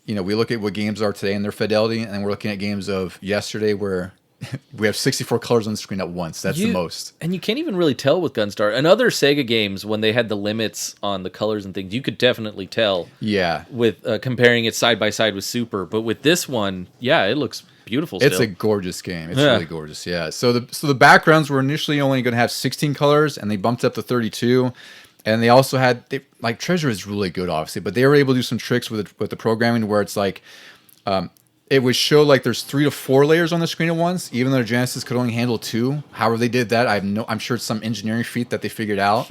we look at what games are today and their fidelity, and we're looking at games of yesterday where we have 64 colors on the screen at once. That's the most. And you can't even really tell with Gunstar. And other Sega games, when they had the limits on the colors and things, you could definitely tell. Yeah. With comparing it side by side with Super. But with this one, it looks beautiful still. It's a gorgeous game. It's really gorgeous, yeah. So the backgrounds were initially only going to have 16 colors, and they bumped up to 32. And they also had, Treasure is really good, obviously, but they were able to do some tricks with the programming where it's like, it would show like there's 3 to 4 layers on the screen at once, even though Genesis could only handle 2. However they did that, I'm sure it's some engineering feat that they figured out,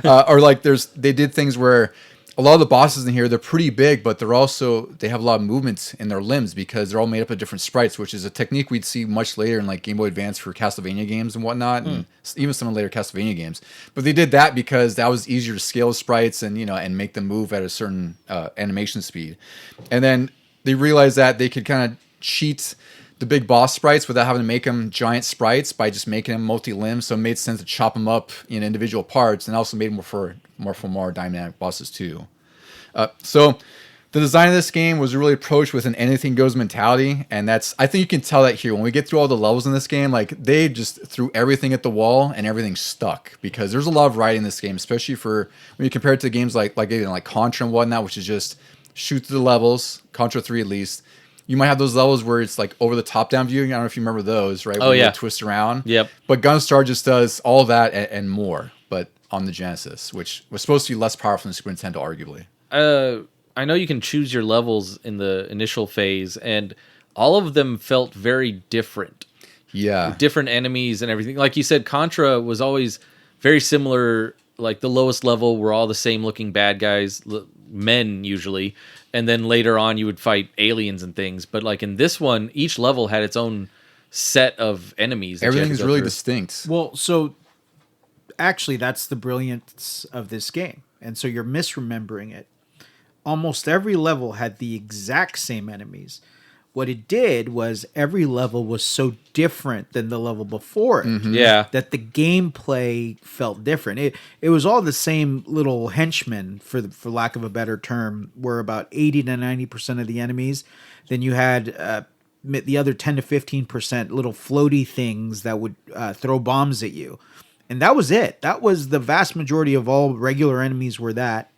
or like they did things where a lot of the bosses in here, they're pretty big, but they have a lot of movements in their limbs because they're all made up of different sprites, which is a technique we'd see much later in like Game Boy Advance for Castlevania games and whatnot, and even some of the later Castlevania games. But they did that because that was easier to scale sprites and and make them move at a certain animation speed. And then they realized that they could kind of cheat the big boss sprites without having to make them giant sprites by just making them multi-limbs. So it made sense to chop them up in individual parts, and also made more dynamic bosses too. So the design of this game was really approached with an anything goes mentality, and I think you can tell that here when we get through all the levels in this game. Like they just threw everything at the wall and everything stuck because there's a lot of variety in this game, especially for when you compare it to games like Contra and whatnot, which is just shoot through the levels. Contra 3 at least. You might have those levels where it's like over the top down view. I don't know if you remember those, right? Where you twist around. Yep. But Gunstar just does all that and more, but on the Genesis, which was supposed to be less powerful than Super Nintendo, arguably. I know you can choose your levels in the initial phase, and all of them felt very different. Yeah. With different enemies and everything. Like you said, Contra was always very similar. Like the lowest level were all the same looking bad guys, men usually, and then later on you would fight aliens and things. But like in this one, each level had its own set of enemies. Everything's really distinct. Well, so actually that's the brilliance of this game. And so you're misremembering it. Almost every level had the exact same enemies. What it did was every level was so different than the level before it. Mm-hmm. Yeah. That the gameplay felt different. It was all the same little henchmen, for lack of a better term, were about 80 to 90% of the enemies. Then you had the other 10 to 15% little floaty things that would throw bombs at you. And that was it. That was the vast majority of all regular enemies were that.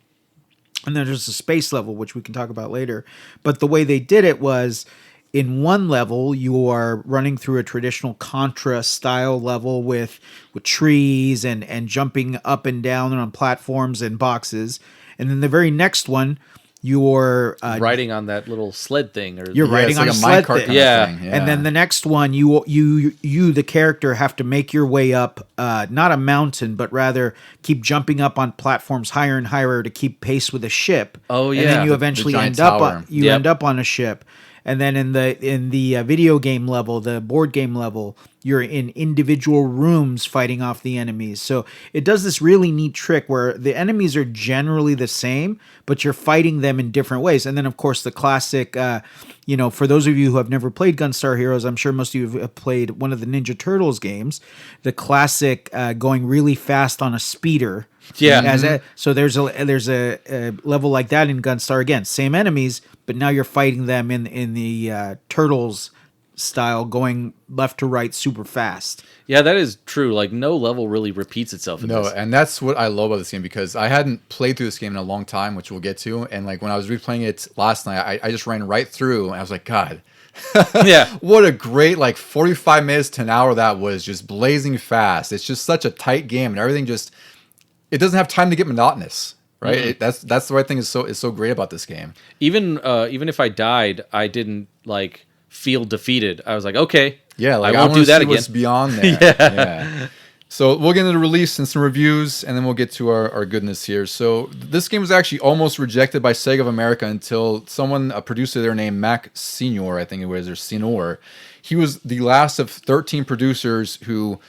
And then there's a space level, which we can talk about later. But the way they did it was, in one level, you are running through a traditional Contra style level with trees and jumping up and down on platforms and boxes. And then the very next one, you're riding on that little sled thing, or you're riding on a sled thing. Yeah. And then the next one, you the character have to make your way up, not a mountain, but rather keep jumping up on platforms higher and higher to keep pace with a ship. Oh yeah. And then you eventually end up on a ship. And then in the video game level, the board game level, you're in individual rooms fighting off the enemies. So it does this really neat trick where the enemies are generally the same, but you're fighting them in different ways. And then, of course, the classic, for those of you who have never played Gunstar Heroes, I'm sure most of you have played one of the Ninja Turtles games, the going really fast on a speeder. Yeah. So there's a level like that in Gunstar. Again, same enemies, but now you're fighting them in the Turtles style, going left to right super fast. Yeah, that is true. Like, no level really repeats itself in this. And that's what I love about this game, because I hadn't played through this game in a long time, which we'll get to. And like when I was replaying it last night, I just ran right through, and I was like, God, Yeah. what a great 45 minutes to an hour that was, just blazing fast. It's just such a tight game, and everything it doesn't have time to get monotonous, right? Mm-hmm. That's the right thing is so great about this game. Even if I died, I didn't feel defeated. I was like, okay, Yeah, I won't do that again. What's beyond there? Yeah. So we'll get into the release and some reviews, and then we'll get to our goodness here. So this game was actually almost rejected by Sega of America until a producer there named Mac Senior, I think it was, or Senor. He was the last of 13 producers who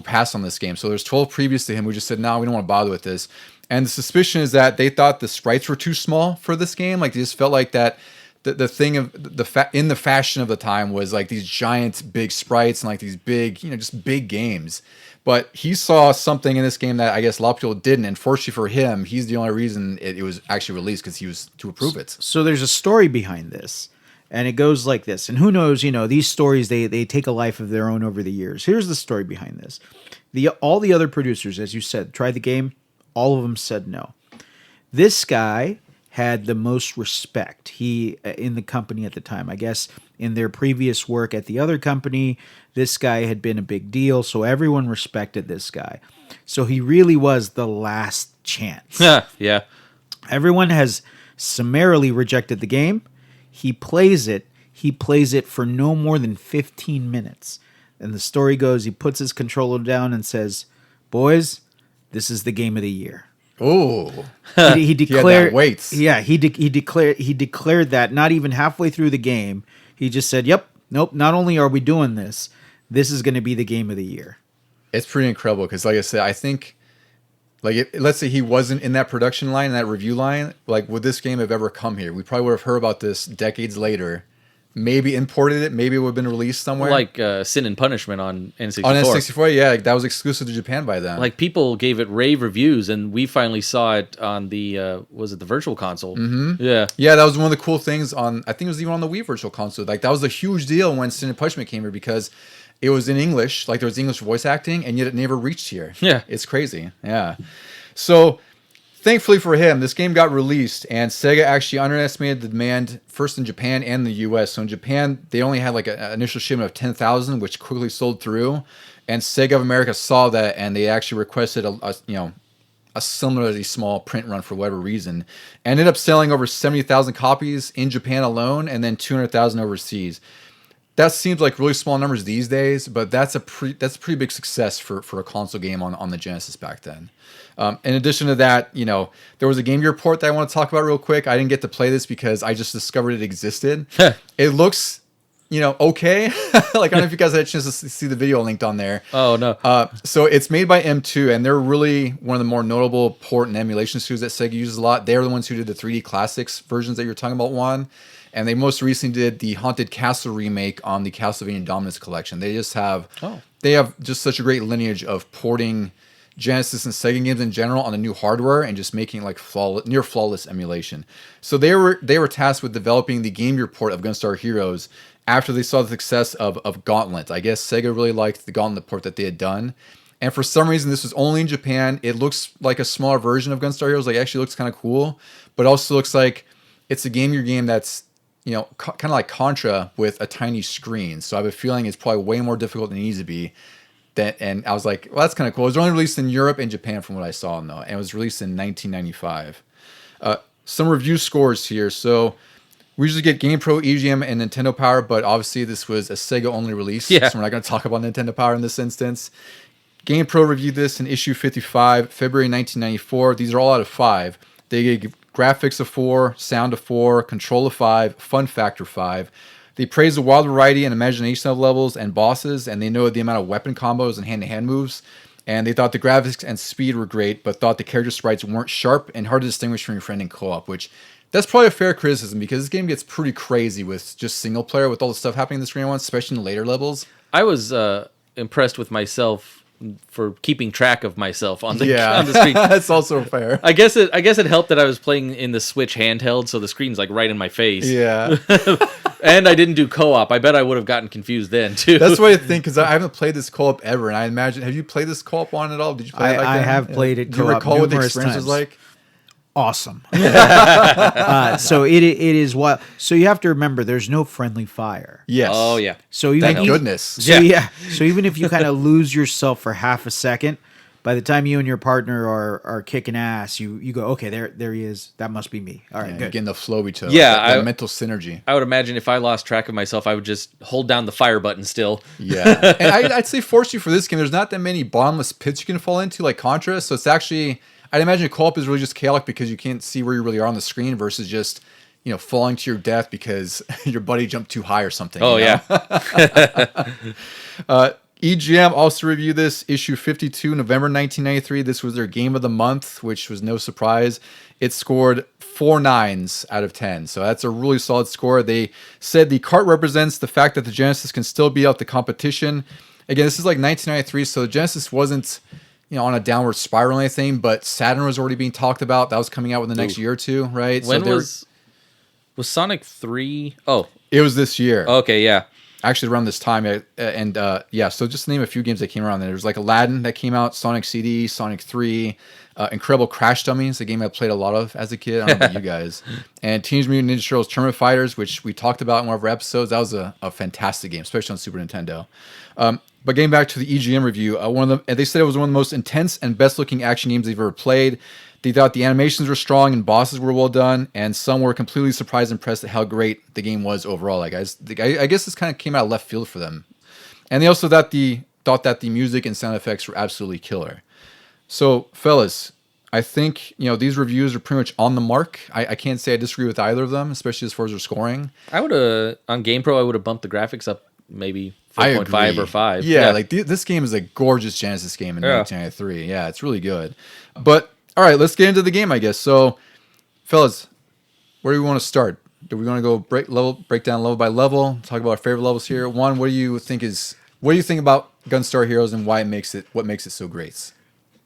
passed on this game. So there's 12 previous to him who just said, no, we don't want to bother with this. And the suspicion is that they thought the sprites were too small for this game. Like, they just felt like that the thing of in the fashion of the time was like these giant big sprites and like these big, just big games. But he saw something in this game that I guess a lot of people didn't. And fortunately for him, he's the only reason it was actually released, because he was to approve it. So there's a story behind this, and it goes like this. And who knows, these stories, they take a life of their own over the years. Here's the story behind this. All the other producers, as you said, tried the game. All of them said no. This guy had the most respect in the company at the time. I guess in their previous work at the other company, this guy had been a big deal, so everyone respected this guy. So he really was the last chance. Yeah. Everyone has summarily rejected the game. He plays it for no more than 15 minutes. And the story goes, he puts his controller down and says, "Boys, this is the game of the year." Oh, he declared. Weights. Yeah, he declared that not even halfway through the game. He just said, "Yep, nope. Not only are we doing this, this is going to be the game of the year." It's pretty incredible, because, like I said, I think, let's say he wasn't in that production line, that review line, would this game have ever come here? We probably would have heard about this decades later. Maybe imported it. Maybe it would have been released somewhere. Like Sin and Punishment on N64. On N64, yeah. That was exclusive to Japan by then. People gave it rave reviews, and we finally saw it on the, was it the Virtual Console? Mm-hmm. Yeah. Yeah, that was one of the cool things I think it was even on the Wii Virtual Console. That was a huge deal when Sin and Punishment came here, because it was in English. There was English voice acting, and yet it never reached here. Yeah. It's crazy. Yeah. So, thankfully for him, this game got released, and Sega actually underestimated the demand first in Japan and the US. So in Japan, they only had an initial shipment of 10,000, which quickly sold through. And Sega of America saw that, and they actually requested a similarly small print run for whatever reason. Ended up selling over 70,000 copies in Japan alone, and then 200,000 overseas. That seems like really small numbers these days, but that's a pretty big success for a console game on the Genesis back then. In addition to that, there was a Game Gear port that I want to talk about real quick. I didn't get to play this because I just discovered it existed. It looks, okay. I don't know if you guys had a chance to see the video linked on there. Oh, no. So it's made by M2, and they're really one of the more notable port and emulation studios that Sega uses a lot. They're the ones who did the 3D Classics versions that you're talking about, Juan. And they most recently did the Haunted Castle remake on the Castlevania Dominus collection. They have just such a great lineage of porting Genesis and Sega games in general on the new hardware and just making near flawless emulation. So they were tasked with developing the Game Gear port of Gunstar Heroes after they saw the success of Gauntlet. I guess Sega really liked the Gauntlet port that they had done. And for some reason, this was only in Japan. It looks like a smaller version of Gunstar Heroes. It actually looks kind of cool, but also looks like it's a Game Gear game that's kind of like Contra with a tiny screen. So I have a feeling it's probably way more difficult than it needs to be. And I was like, well, that's kind of cool. It was only released in Europe and Japan from what I saw, though. And it was released in 1995. Some review scores here. So we usually get GamePro, EGM, and Nintendo Power, but obviously this was a Sega-only release. Yeah. So we're not going to talk about Nintendo Power in this instance. GamePro reviewed this in issue 55, February 1994. These are all out of 5. They gave graphics of 4, sound of 4, control of 5, fun factor 5. They praise the wild variety and imagination of levels and bosses, and they know the amount of weapon combos and hand-to-hand moves. And they thought the graphics and speed were great, but thought the character sprites weren't sharp and hard to distinguish from your friend in co-op, which that's probably a fair criticism because this game gets pretty crazy with just single player with all the stuff happening in the screen at once, especially in the later levels. I was impressed with myself for keeping track of myself on the screen. That's also fair. I guess it helped that I was playing in the Switch handheld, so the screen's like right in my face. Yeah. And I didn't do co-op. I bet I would have gotten confused then too. That's what I think, because I haven't played this co-op ever, and I imagine, have you played this co-op on at all? Did you play it like that? I have played it Do you co-op recall what the numerous experience times. was like? Awesome. So it is wild. So you have to remember, there's no friendly fire. Yes. Oh yeah. So even Thank goodness. So so even if you kind of lose yourself for half a second, by the time you and your partner are kicking ass, you go, okay, there he is. That must be me. All right, Yeah, good. getting the flow of each other. Yeah, that mental synergy. I would imagine if I lost track of myself, I would just hold down the fire button still. Yeah, and I'd say force you for this game. There's not that many bottomless pits you can fall into like Contra, so it's actually, I'd imagine co-op is really just chaotic because you can't see where you really are on the screen versus just, falling to your death because your buddy jumped too high or something. Oh you know? yeah. EGM also reviewed this, issue 52, November 1993. This was their game of the month, which was no surprise. It scored 4 9s out of 10. So that's a really solid score. They said the cart represents the fact that the Genesis can still beat out the competition. Again, this is like 1993, so the Genesis wasn't, on a downward spiral or anything, but Saturn was already being talked about. That was coming out within the next year or two, right? When was Sonic 3? Oh, it was this year. okay, yeah. Actually around this time, so just to name a few games that came around. There was like Aladdin that came out, Sonic CD, Sonic 3, Incredible Crash Dummies, a game I played a lot of as a kid. I don't know about you guys. And Teenage Mutant Ninja Turtles Tournament Fighters, which we talked about in one of our episodes. That was a fantastic game, especially on Super Nintendo. But getting back to the EGM review, they said it was one of the most intense and best-looking action games they've ever played. They thought the animations were strong and bosses were well done, and some were completely surprised and impressed at how great the game was overall. I guess this kind of came out of left field for them. And they also thought that the music and sound effects were absolutely killer. So, fellas, I think these reviews are pretty much on the mark. I can't say I disagree with either of them, especially as far as their scoring. I would have on GamePro. I would have bumped the graphics up maybe 4.5 or 5. Yeah, like this game is a gorgeous Genesis game in 1993. Yeah, it's really good. But all right, let's get into the game, I guess. So, fellas, where do we want to start? Do we want to go break down level by level? Talk about our favorite levels here. Juan, what do you think about Gunstar Heroes and what makes it so great?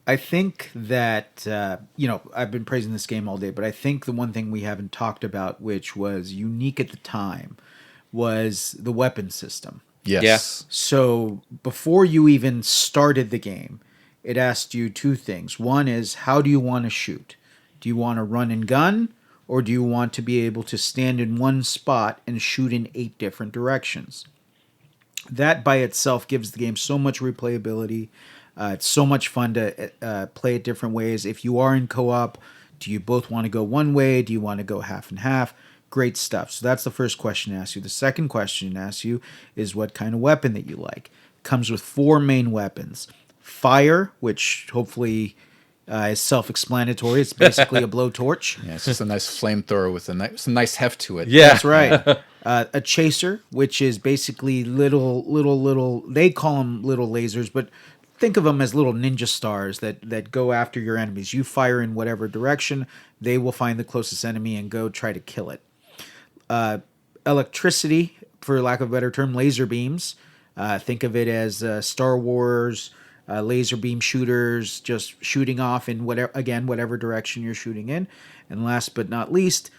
I think that I've been praising this game all day, but I think the one thing we haven't talked about, which was unique at the time, was the weapon system. Yes. Yeah. So before you even started the game, it asked you two things. One is, how do you want to shoot? Do you want to run and gun, or do you want to be able to stand in one spot and shoot in 8 different directions? That by itself gives the game so much replayability. It's so much fun to play it different ways. If you are in co-op, do you both want to go one way? Do you want to go half and half? Great stuff. So that's the first question to ask you. The second question to ask you is what kind of weapon that you like. It comes with 4 main weapons. Fire, which hopefully is self-explanatory. It's basically a blowtorch. Yeah, it's just a nice flamethrower with some nice heft to it. Yeah. That's right. A chaser, which is basically little. They call them little lasers, but think of them as little ninja stars that go after your enemies. You fire in whatever direction, they will find the closest enemy and go try to kill it. Electricity, for lack of a better term, laser beams. Think of it as Star Wars laser beam shooters, just shooting off in whatever direction you're shooting in. And last but not least,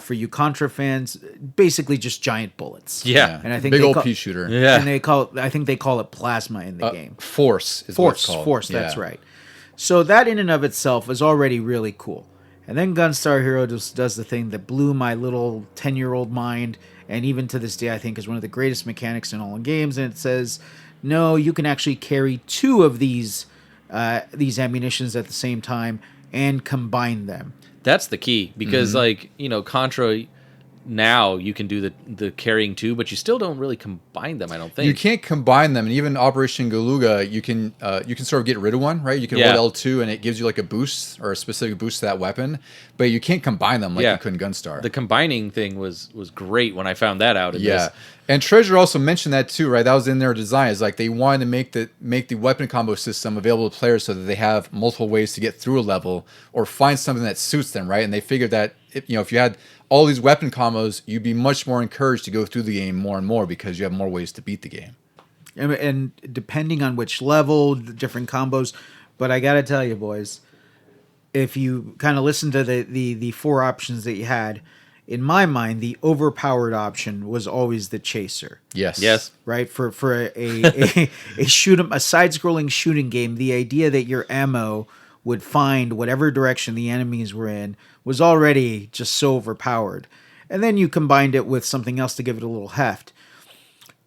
for you Contra fans, basically just giant bullets. Yeah. And I think big old pea shooter. Yeah. And I think they call it plasma in the game. Force. Force. That's right. So that in and of itself is already really cool. And then Gunstar Hero does the thing that blew my little 10-year-old mind, and even to this day I think is one of the greatest mechanics in all games. And it says, no, you can actually carry 2 of these ammunitions at the same time and combine them. That's the key, because Contra, now you can do the carrying 2, but you still don't really combine them, I don't think. You can't combine them, and even Operation Galuga, you can sort of get rid of one, right? You can hold L2 and it gives you like a boost or a specific boost to that weapon, but you can't combine them like you could in Gunstar. The combining thing was great when I found that out. This. And Treasure also mentioned that too, right? That was in their design. It's like they wanted to make the weapon combo system available to players so that they have multiple ways to get through a level or find something that suits them, right? And they figured that if you had all these weapon combos, you'd be much more encouraged to go through the game more and more because you have more ways to beat the game. And depending on which level, the different combos. But I got to tell you, boys, if you kind of listen to the 4 options that you had, in my mind, the overpowered option was always the chaser. Yes. Right? For a side-scrolling shooting game, the idea that your ammo would find whatever direction the enemies were in was already just so overpowered. And then you combined it with something else to give it a little heft.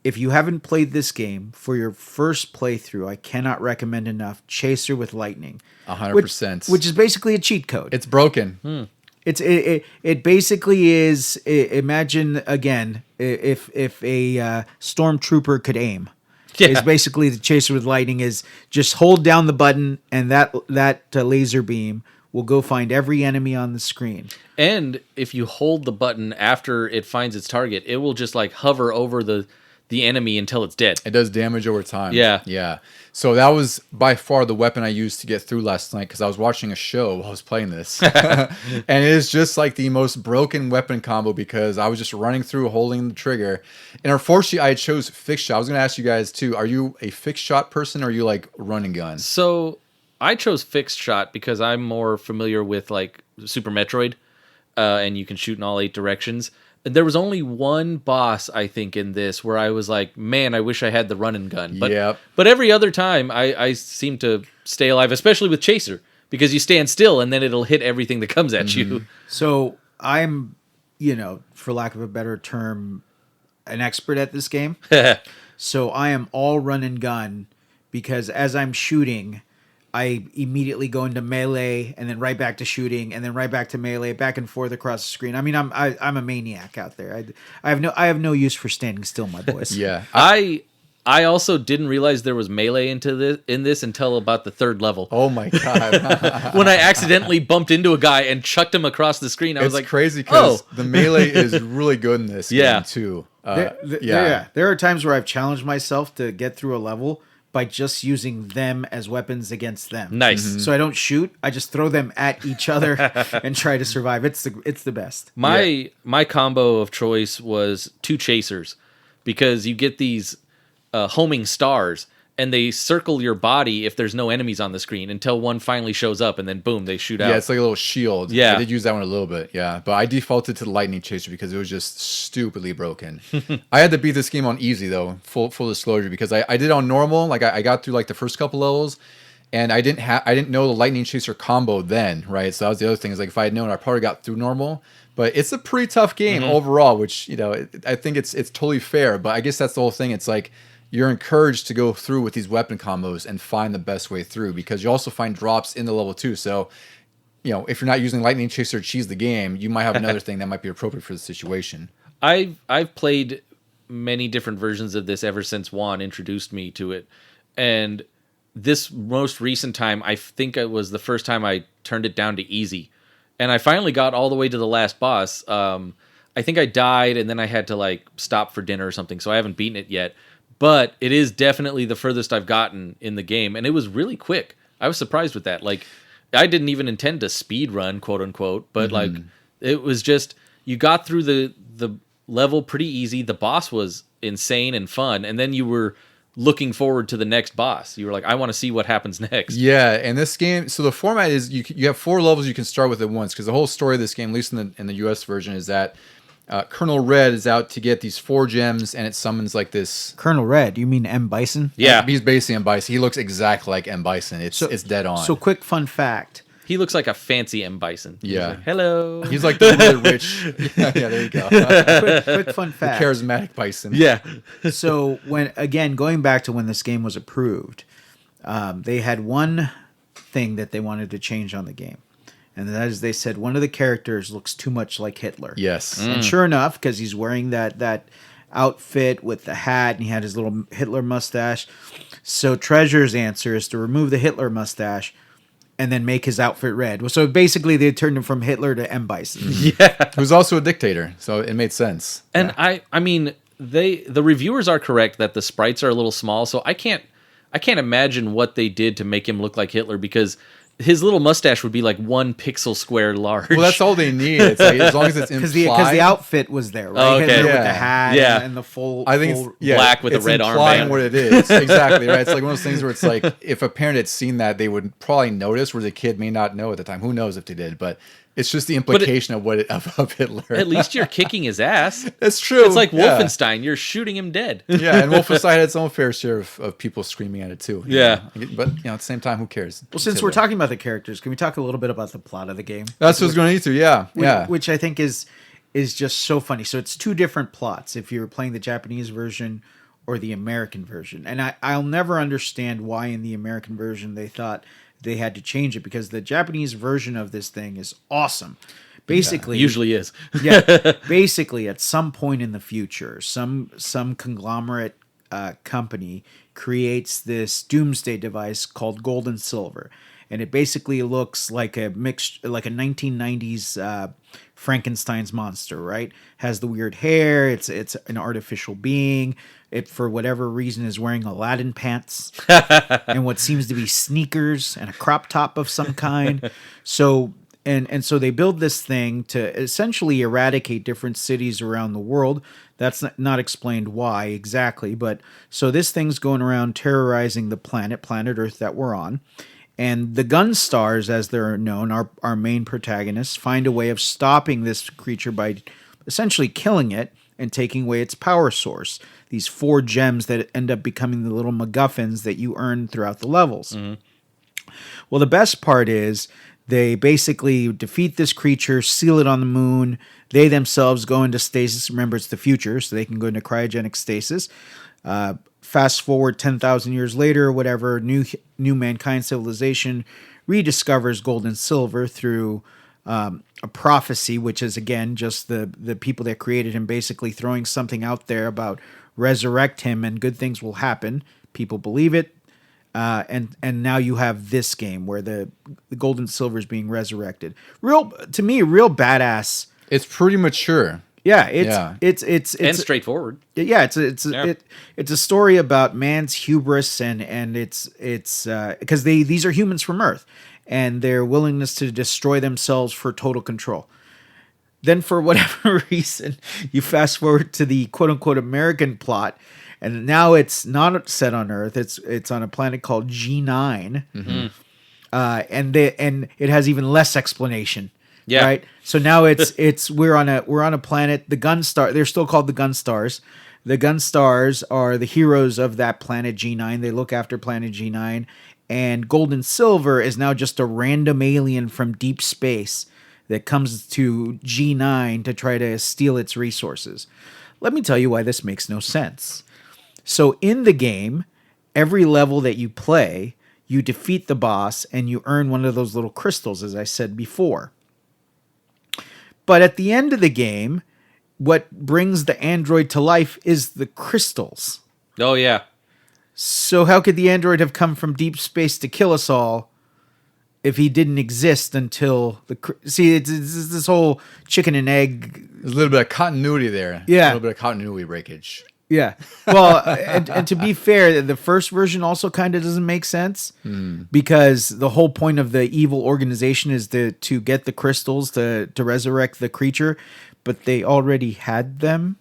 If you haven't played this game for your first playthrough, I cannot recommend enough Chaser with Lightning. 100%. Which is basically a cheat code. It's broken. It basically is. Imagine again if a stormtrooper could aim. Yeah. Is basically the Chaser with Lightning is just hold down the button and that laser beam will go find every enemy on the screen. And if you hold the button after it finds its target, it will just like hover over the enemy until it's dead. It does damage over time. Yeah. Yeah. So that was by far the weapon I used to get through last night because I was watching a show while I was playing this. And it is just like the most broken weapon combo because I was just running through holding the trigger. And unfortunately, I chose fixed shot. I was going to ask you guys too, are you a fixed shot person or are you like run and gun? So I chose fixed shot because I'm more familiar with like Super Metroid and you can shoot in all 8 directions. There was only one boss, I think, in this where I was like, man, I wish I had the run and gun. But every other time, I seem to stay alive, especially with Chaser, because you stand still and then it'll hit everything that comes at you. So I'm, for lack of a better term, an expert at this game. So I am all run and gun because as I'm shooting, I immediately go into melee and then right back to shooting and then right back to melee, back and forth across the screen. I mean, I'm a maniac out there. I have no use for standing still, my boys. Yeah. I also didn't realize there was melee in this until about the 3rd level. Oh my God. When I accidentally bumped into a guy and chucked him across the screen, I was like, crazy because the melee is really good in this game too. There are times where I've challenged myself to get through a level by just using them as weapons against them. Nice. So I don't shoot. I just throw them at each other and try to survive. It's the best. My combo of choice was 2 chasers because you get these homing stars and they circle your body if there's no enemies on the screen until one finally shows up and then boom, they shoot out. Yeah, it's like a little shield. Yeah. I did use that one a little bit, yeah. But I defaulted to the lightning chaser because it was just stupidly broken. I had to beat this game on easy though, full disclosure, because I did on normal, like I got through like the first couple levels and I didn't know the lightning chaser combo then, right? So that was the other thing, is like if I had known, I probably got through normal. But it's a pretty tough game overall, which, I think it's totally fair, but I guess that's the whole thing. It's like you're encouraged to go through with these weapon combos and find the best way through because you also find drops in the level too. So, if you're not using Lightning Chaser to cheese the game, you might have another thing that might be appropriate for the situation. I've played many different versions of this ever since Juan introduced me to it. And this most recent time, I think it was the first time I turned it down to easy. And I finally got all the way to the last boss. I think I died and then I had to like stop for dinner or something. So I haven't beaten it yet. But it is definitely the furthest I've gotten in the game, and it was really quick. I was surprised with that. Like, I didn't even intend to speed run, quote unquote, but like, it was just you got through the level pretty easy. The boss was insane and fun, and then you were looking forward to the next boss. You were like, I want to see what happens next. Yeah, and this game, so the format is you have 4 levels you can start with at once because the whole story of this game, at least in the US version, is that Colonel Red is out to get these 4 gems, and it summons like this. Colonel Red, you mean M. Bison? Yeah, he's basically M. Bison. He looks exactly like M. Bison. It's dead on. So, quick fun fact. He looks like a fancy M. Bison. Yeah. Like, hello. He's like the really rich. Yeah, there you go. quick fun fact. The charismatic Bison. Yeah. So going back to when this game was approved, they had one thing that they wanted to change on the game. And that is, they said one of the characters looks too much like Hitler. Yes. And sure enough, because he's wearing that outfit with the hat and he had his little Hitler mustache. So Treasure's answer is to remove the Hitler mustache and then make his outfit red. So basically they turned him from Hitler to M. Bison. Yeah. Who's also a dictator, so it made sense. And yeah. I mean, the reviewers are correct that the sprites are a little small, so I can't imagine what they did to make him look like Hitler because his little mustache would be like 1 pixel square large. Well, that's all they need. It's like, as long as it's implied. Because the outfit was there, right? Oh, okay. Hitler Yeah. with the hat and the full. I think full, it's black with it's a red implying armband. what it is. Exactly, right? It's like one of those things where it's like, if a parent had seen that, they would probably notice, where the kid may not know at the time. Who knows if they did, but It's just the implication of Hitler. At least you're kicking his ass. That's true. It's like Wolfenstein. You're shooting him dead. Yeah, and Wolfenstein had its own fair share of people screaming at it too. Yeah. But at the same time, who cares? Well, since we're talking about the characters, can we talk a little bit about the plot of the game? That's what I was going to need to. Yeah. Which I think is just so funny. So it's two different plots if you're playing the Japanese version or the American version. And I'll never understand why in the American version they thought they had to change it, because the Japanese version of this thing is awesome. Basically, usually is. Basically, at some point in the future, some conglomerate company creates this doomsday device called gold and silver, and it basically looks like a 1990s Frankenstein's monster. Right? Has the weird hair. It's an artificial being. It, for whatever reason, is wearing Aladdin pants and what seems to be sneakers and a crop top of some kind. So so they build this thing to essentially eradicate different cities around the world. That's not explained why exactly, but so this thing's going around terrorizing the planet Earth that we're on. And the Gunstars, as they're known, our main protagonists, find a way of stopping this creature by essentially killing it and taking away its power source. These 4 gems that end up becoming the little MacGuffins that you earn throughout the levels. Mm-hmm. Well, the best part is they basically defeat this creature, seal it on the moon. They themselves go into stasis. Remember, it's the future, so they can go into cryogenic stasis. Fast forward 10,000 years later, or whatever, new mankind civilization rediscovers gold and silver through a prophecy, which is, again, just the people that created him basically throwing something out there about resurrect him and good things will happen. People believe it. And now you have this game where the gold and silver is being resurrected. Real badass. It's pretty mature. Yeah, it's and straightforward. Yeah, it's a story about man's hubris and it's because these are humans from Earth and their willingness to destroy themselves for total control. Then, for whatever reason, you fast forward to the quote unquote American plot. And now it's not set on Earth. It's on a planet called G9, mm-hmm. And it has even less explanation. Yeah. Right. So now we're on a planet. The Gunstar. They're still called the Gunstars. The Gunstars are the heroes of that planet G9. They look after planet G9, and Gold and Silver is now just a random alien from deep space that comes to G9 to try to steal its resources. Let me tell you why this makes no sense. So in the game, every level that you play, you defeat the boss and you earn one of those little crystals, as I said before. But at the end of the game, what brings the android to life is the crystals. Oh, yeah. So how could the android have come from deep space to kill us all if he didn't exist until it's this whole chicken and egg. There's a little bit of continuity there. Yeah. A little bit of continuity breakage. Yeah. Well, and to be fair, the first version also kind of doesn't make sense because the whole point of the evil organization is to get the crystals to resurrect the creature, but they already had them,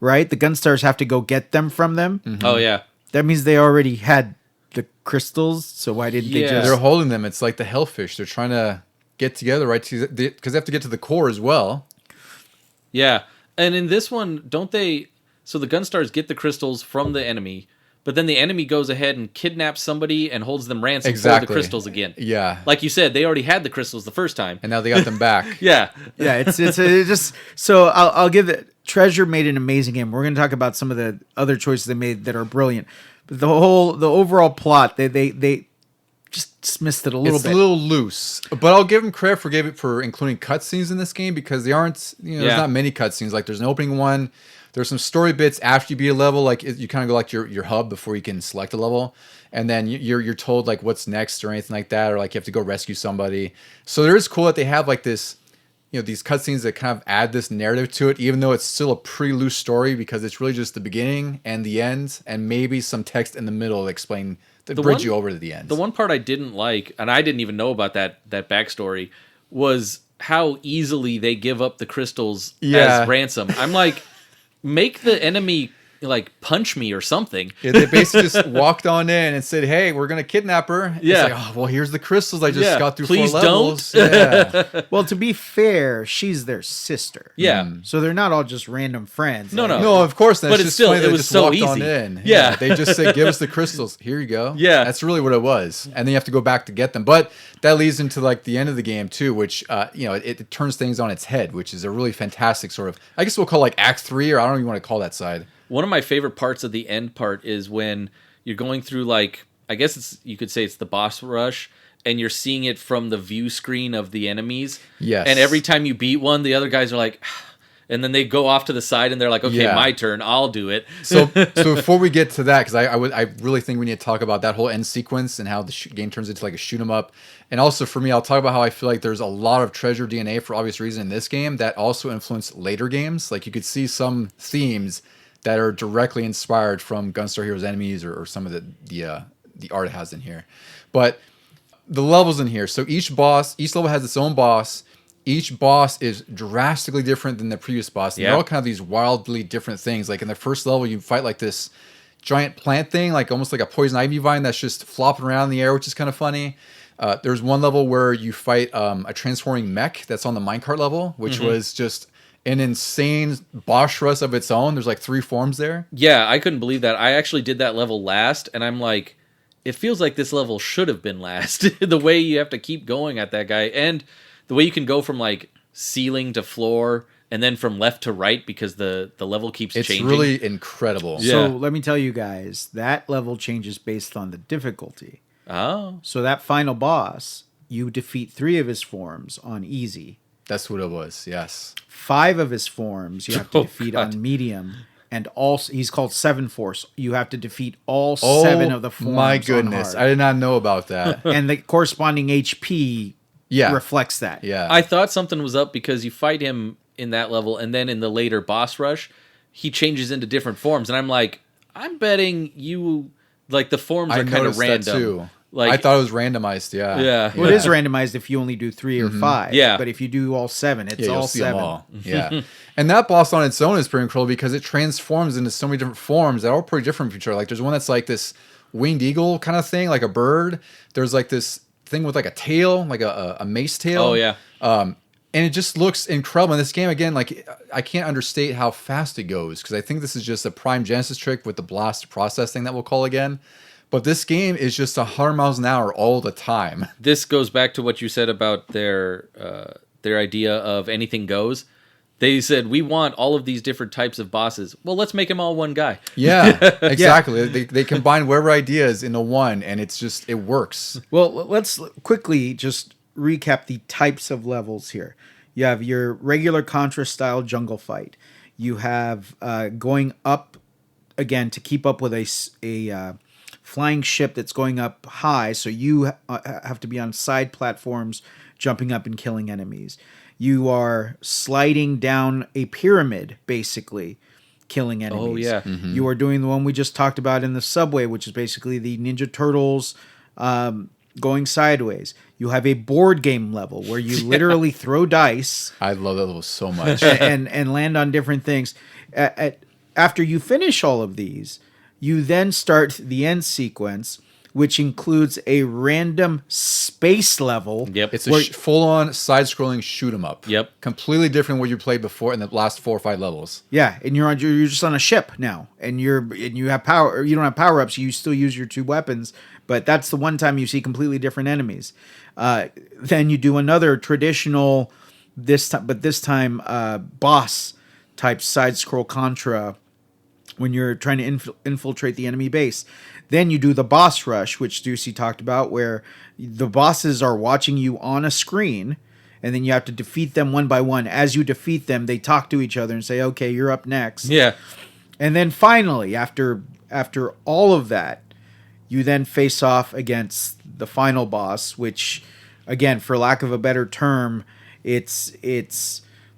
right? The Gunstars have to go get them from them. Mm-hmm. Oh, yeah. That means they already had the crystals, so why didn't they just... They're holding them. It's like the hellfish. They're trying to get together, right? Because they have to get to the core as well. Yeah. And in this one, don't they... So the Gunstars get the crystals from the enemy, but then the enemy goes ahead and kidnaps somebody and holds them ransom for the crystals again. Yeah. Like you said, they already had the crystals the first time. And now they got them back. Yeah. Yeah, it's just... So I'll give it... Treasure made an amazing game. We're going to talk about some of the other choices they made that are brilliant. But the overall plot, they just dismissed it a little bit. It's a little loose. But I'll give them credit for including cutscenes in this game because they aren't... there's not many cutscenes. Like there's an opening one... There's some story bits after you beat a level, like you kind of go like your hub before you can select a level, and then you're told like what's next or anything like that, or like you have to go rescue somebody. So it is cool that they have like this, these cutscenes that kind of add this narrative to it, even though it's still a pretty loose story because it's really just the beginning and the end, and maybe some text in the middle to explain to bridge you over to the end. The one part I didn't like, and I didn't even know about that backstory, was how easily they give up the crystals as ransom. I'm like. Make the enemy like punch me or something. Yeah, they basically just walked on in and said, "Hey, we're gonna kidnap her." Yeah. It's like, oh, well, here's the crystals. I just got through Please 4 levels. Yeah. Well, to be fair, she's their sister. Yeah. So they're not all just random friends. No, Like, No, of course. That's But it's just still- funny it they was just so walked easy. on in. Yeah. They just said, "Give us the crystals. Here you go." Yeah. That's really what it was, and then you have to go back to get them. But that leads into like the end of the game too, which it turns things on its head, which is a really fantastic sort of. I guess we'll call like Act 3, or I don't even want to call that side. One of my favorite parts of the end part is when you're going through, like, I guess you could say it's the boss rush, and you're seeing it from the view screen of the enemies. Yes. And every time you beat one, the other guys are like, and then they go off to the side and they're like, okay, Yeah. my turn, I'll do it. So before we get to that, because I really think we need to talk about that whole end sequence and how the game turns into like a shoot 'em up, and also for me, I'll talk about how I feel like there's a lot of treasure DNA for obvious reason in this game that also influenced later games. Like you could see some themes that are directly inspired from Gunstar Heroes enemies or some of the art it has in here, but the levels in here. So each level has its own boss. Each boss is drastically different than the previous boss. And They're all kind of these wildly different things. Like in the first level, you fight like this giant plant thing, like almost like a poison ivy vine that's just flopping around in the air, which is kind of funny. There's one level where you fight a transforming mech that's on the minecart level, which was just an insane boss rush of its own. There's like 3 forms there. Yeah, I couldn't believe that. I actually did that level last, and I'm like, it feels like this level should have been last. The way you have to keep going at that guy, and the way you can go from like ceiling to floor, and then from left to right because the level keeps changing. It's really incredible. Yeah. So let me tell you guys, that level changes based on the difficulty. Oh. So that final boss, you defeat 3 of his forms on easy. That's what it was, yes. 5 of his forms you have to Oh, defeat God. on medium, and also he's called 7 Force. You have to defeat all 7 of the forms. My on goodness, hard. I did not know about that. And the corresponding HP Yeah. reflects that. Yeah. I thought something was up because you fight him in that level, and then in the later boss rush, he changes into different forms, and I'm like, I'm betting you, like, the forms are kind of random. that too. Like, I thought it was randomized. Yeah. Yeah. Well, it is randomized if you only do 3 or 5. Yeah. But if you do all 7, it's Yeah, you'll all see them 7. all. Yeah. And that boss on its own is pretty incredible because it transforms into so many different forms that are all pretty different from each other. Like there's one that's like this winged eagle kind of thing, like a bird. There's like this thing with like a tail, like a mace tail. Oh, yeah. And it just looks incredible. In this game, again, like I can't understate how fast it goes because I think this is just a Prime Genesis trick with the blast process thing that we'll call again. But this game is just 100 miles an hour all the time. this goes back to what you said about their idea of anything goes. They said, we want all of these different types of bosses. Well, let's make them all one guy. Yeah, exactly. They combine whatever ideas into one, and it works. Well, let's quickly just recap the types of levels here. You have your regular Contra-style jungle fight. You have going up, again, to keep up with a flying ship that's going up high, so you have to be on side platforms, jumping up and killing enemies. You are sliding down a pyramid, basically, killing enemies. Oh, yeah. Mm-hmm. You are doing the one we just talked about in the subway, which is basically the Ninja Turtles going sideways. You have a board game level where you literally throw dice I love that level so much. and land on different things. After you finish all of these, you then start the end sequence, which includes a random space level. Yep. It's a full-on side-scrolling shoot 'em up. Yep. Completely different than what you played before in the last 4 or 5 levels. Yeah, and you're just on a ship now, and you have power. Or you don't have power ups. You still use your 2 weapons, but that's the one time you see completely different enemies. Then you do another traditional this time boss type side scroll Contra when you're trying to infiltrate the enemy base. Then you do the boss rush, which Deucy talked about, where the bosses are watching you on a screen, and then you have to defeat them one by one. As you defeat them, they talk to each other and say, okay, you're up next. Yeah. And then finally, after all of that, you then face off against the final boss, which, again, for lack of a better term, it's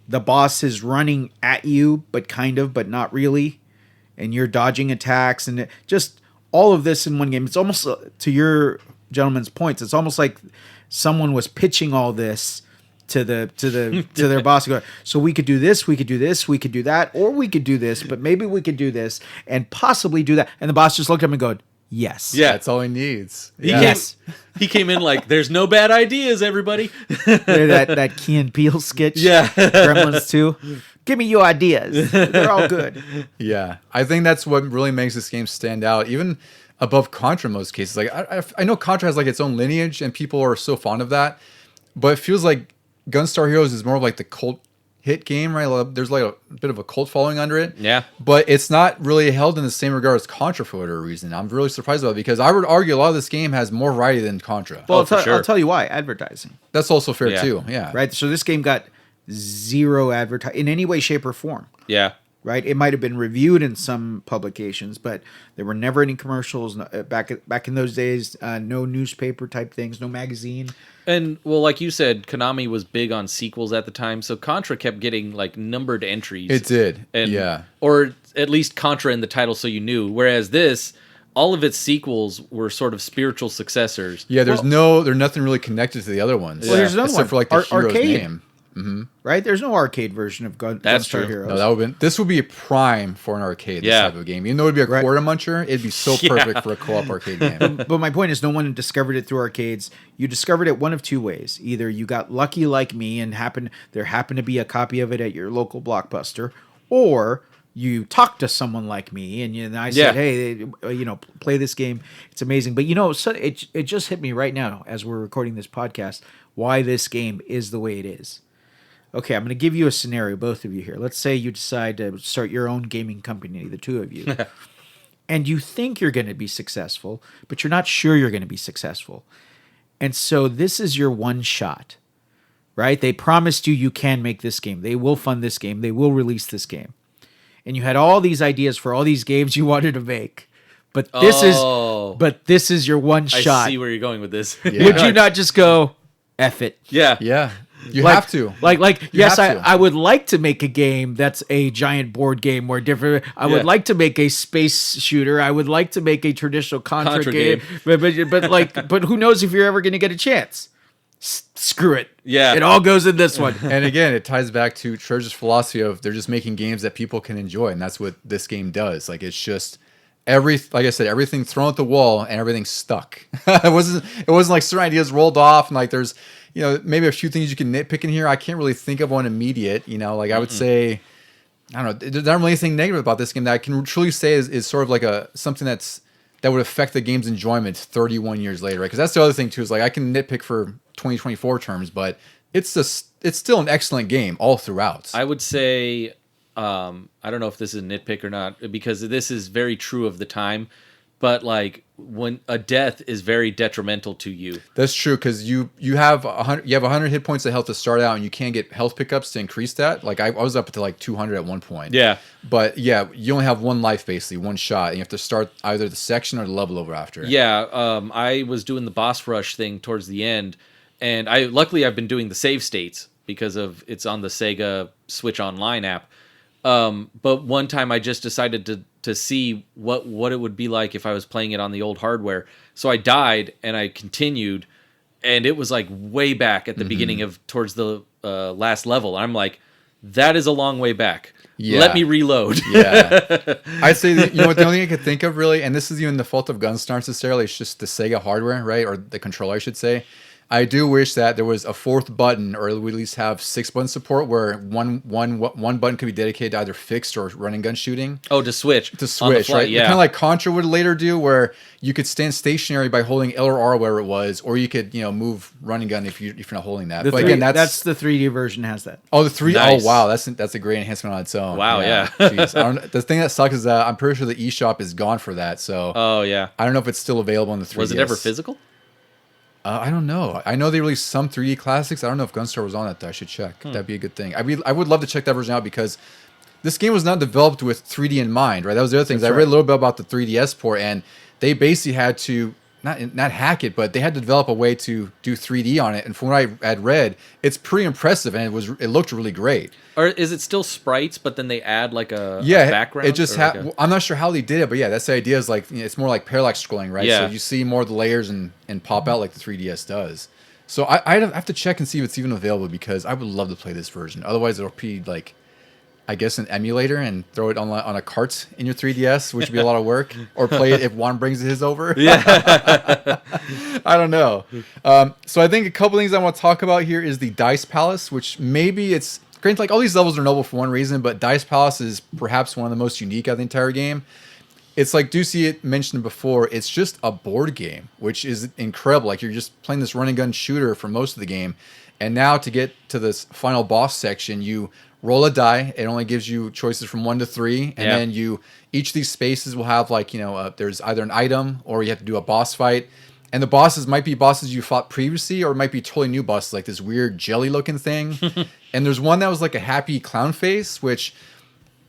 the boss is running at you, but not really. And you're dodging attacks and just all of this in one game. It's almost, to your gentleman's points, it's almost like someone was pitching all this to their boss and go, so we could do this, we could do this, we could do that, or we could do this, but maybe we could do this and possibly do that. And the boss just looked at him and go, yes. Yeah. That's all he needs. He came in like, there's no bad ideas, everybody. that Key and Peele sketch. Yeah. Gremlins 2. Give me your ideas. They're all good. Yeah. I think that's what really makes this game stand out, even above Contra in most cases. Like I know Contra has like its own lineage and people are so fond of that, but it feels like Gunstar Heroes is more of like the cult hit game, right? There's like a bit of a cult following under it. Yeah. But it's not really held in the same regard as Contra for whatever reason. I'm really surprised about it because I would argue a lot of this game has more variety than Contra. Well, for sure. I'll tell you why. Advertising. That's also fair too. Yeah. Right? So this game got zero advertising in any way, shape, or form. Yeah. Right? It might have been reviewed in some publications, but there were never any commercials. Back in those days, no newspaper type things, no magazine. And, well, like you said, Konami was big on sequels at the time, so Contra kept getting, like, numbered entries. It did, and, or at least Contra in the title so you knew. Whereas this, all of its sequels were sort of spiritual successors. Yeah, there's nothing really connected to the other ones. Well, here's another except one. for, like, the hero's Arcade. name. Mm-hmm. Right? There's no arcade version of That's Gunstar true. Heroes. No, this would be a prime for an arcade, this type of game. Even though it would be a quarter muncher, it'd be so perfect for a co-op arcade game. But my point is, no one discovered it through arcades. You discovered it one of two ways. Either you got lucky like me and there happened to be a copy of it at your local Blockbuster, or you talked to someone like me and I said, hey, play this game. It's amazing. But, so it just hit me right now as we're recording this podcast why this game is the way it is. Okay, I'm going to give you a scenario, both of you here. Let's say you decide to start your own gaming company, the two of you. And you think you're going to be successful, but you're not sure you're going to be successful. And so this is your one shot, right? They promised you can make this game. They will fund this game. They will release this game. And you had all these ideas for all these games you wanted to make. But this is your one shot. I see where you're going with this. Yeah. Would you not just go, F it? Yeah. Yeah. You have to. Yes, I would like to make a game that's a giant board game where different. I would like to make a space shooter. I would like to make a traditional Contra game. But who knows if you're ever going to get a chance? Screw it. Yeah. It all goes in this one. And again, it ties back to Treasure's philosophy of they're just making games that people can enjoy, and that's what this game does. Like it's just like I said, everything thrown at the wall and everything stuck. It wasn't like certain ideas rolled off and like there's maybe a few things you can nitpick in here. I can't really think of one immediate. I would say, I don't know. There's not really anything negative about this game that I can truly say is sort of like something that would affect the game's enjoyment 31 years later, right? Because that's the other thing too is like I can nitpick for 2024 terms, but it's still an excellent game all throughout. I would say, I don't know if this is a nitpick or not, because this is very true of the time. But like when a death is very detrimental to you. That's true because you have 100 hit points of health to start out, and you can get health pickups to increase that. Like I was up to like 200 at one point. Yeah. But yeah, you only have one life basically, one shot, and you have to start either the section or the level over after. Yeah. I was doing the boss rush thing towards the end, and luckily I've been doing the save states because it's on the Sega Switch Online app. But one time I just decided to see what it would be like if I was playing it on the old hardware. So I died and I continued, and it was like way back at the beginning of towards the last level. I'm like, that is a long way back. Yeah. Let me reload. Yeah. I'd say that, the only thing I could think of really, and this is even the fault of Gunstar necessarily, it's just the Sega hardware, right? Or the controller, I should say. I do wish that there was a fourth button, or we at least have 6-button support, where one button could be dedicated to either fixed or running gun shooting. Oh, to switch, right? Yeah, kind of like Contra would later do, where you could stand stationary by holding L or R where it was, or you could move running gun if you're not holding that. But again, that's the 3D version has that. Oh, the 3D. Nice. Oh, wow, that's a great enhancement on its own. Wow, yeah. Jeez. The thing that sucks is that I'm pretty sure the eShop is gone for that. So. Oh yeah. I don't know if it's still available on the 3DS. Was it ever physical? I don't know. I know they released some 3D classics. I don't know if Gunstar was on it, though. I should check. That'd be a good thing. I would love to check that version out because this game was not developed with 3D in mind, right? That was the other thing. I read a little bit about the 3DS port, and they basically had to not hack it, but they had to develop a way to do 3D on it. And from what I had read, it's pretty impressive, and it looked really great. Or is it still sprites, but then they add like a background? It just I'm not sure how they did it, but yeah, that's the idea. Is like it's more like parallax scrolling, right? Yeah. So you see more of the layers and pop out like the 3DS does. So I have to check and see if it's even available because I would love to play this version. Otherwise, it'll be like, I guess, an emulator and throw it on a cart in your 3DS, which would be a lot of work. Or play it if Juan brings his over. Yeah. I don't know. So I think a couple things I want to talk about here is the Dice Palace, which maybe it's granted, like all these levels are noble for one reason, but Dice Palace is perhaps one of the most unique of the entire game. It's like Deucy mentioned before, it's just a board game, which is incredible. Like you're just playing this run and gun shooter for most of the game. And now to get to this final boss section, you roll a die. It only gives you choices from 1 to 3. And then each of these spaces will have like, there's either an item or you have to do a boss fight. And the bosses might be bosses you fought previously, or it might be totally new bosses, like this weird jelly looking thing. And there's one that was like a happy clown face, which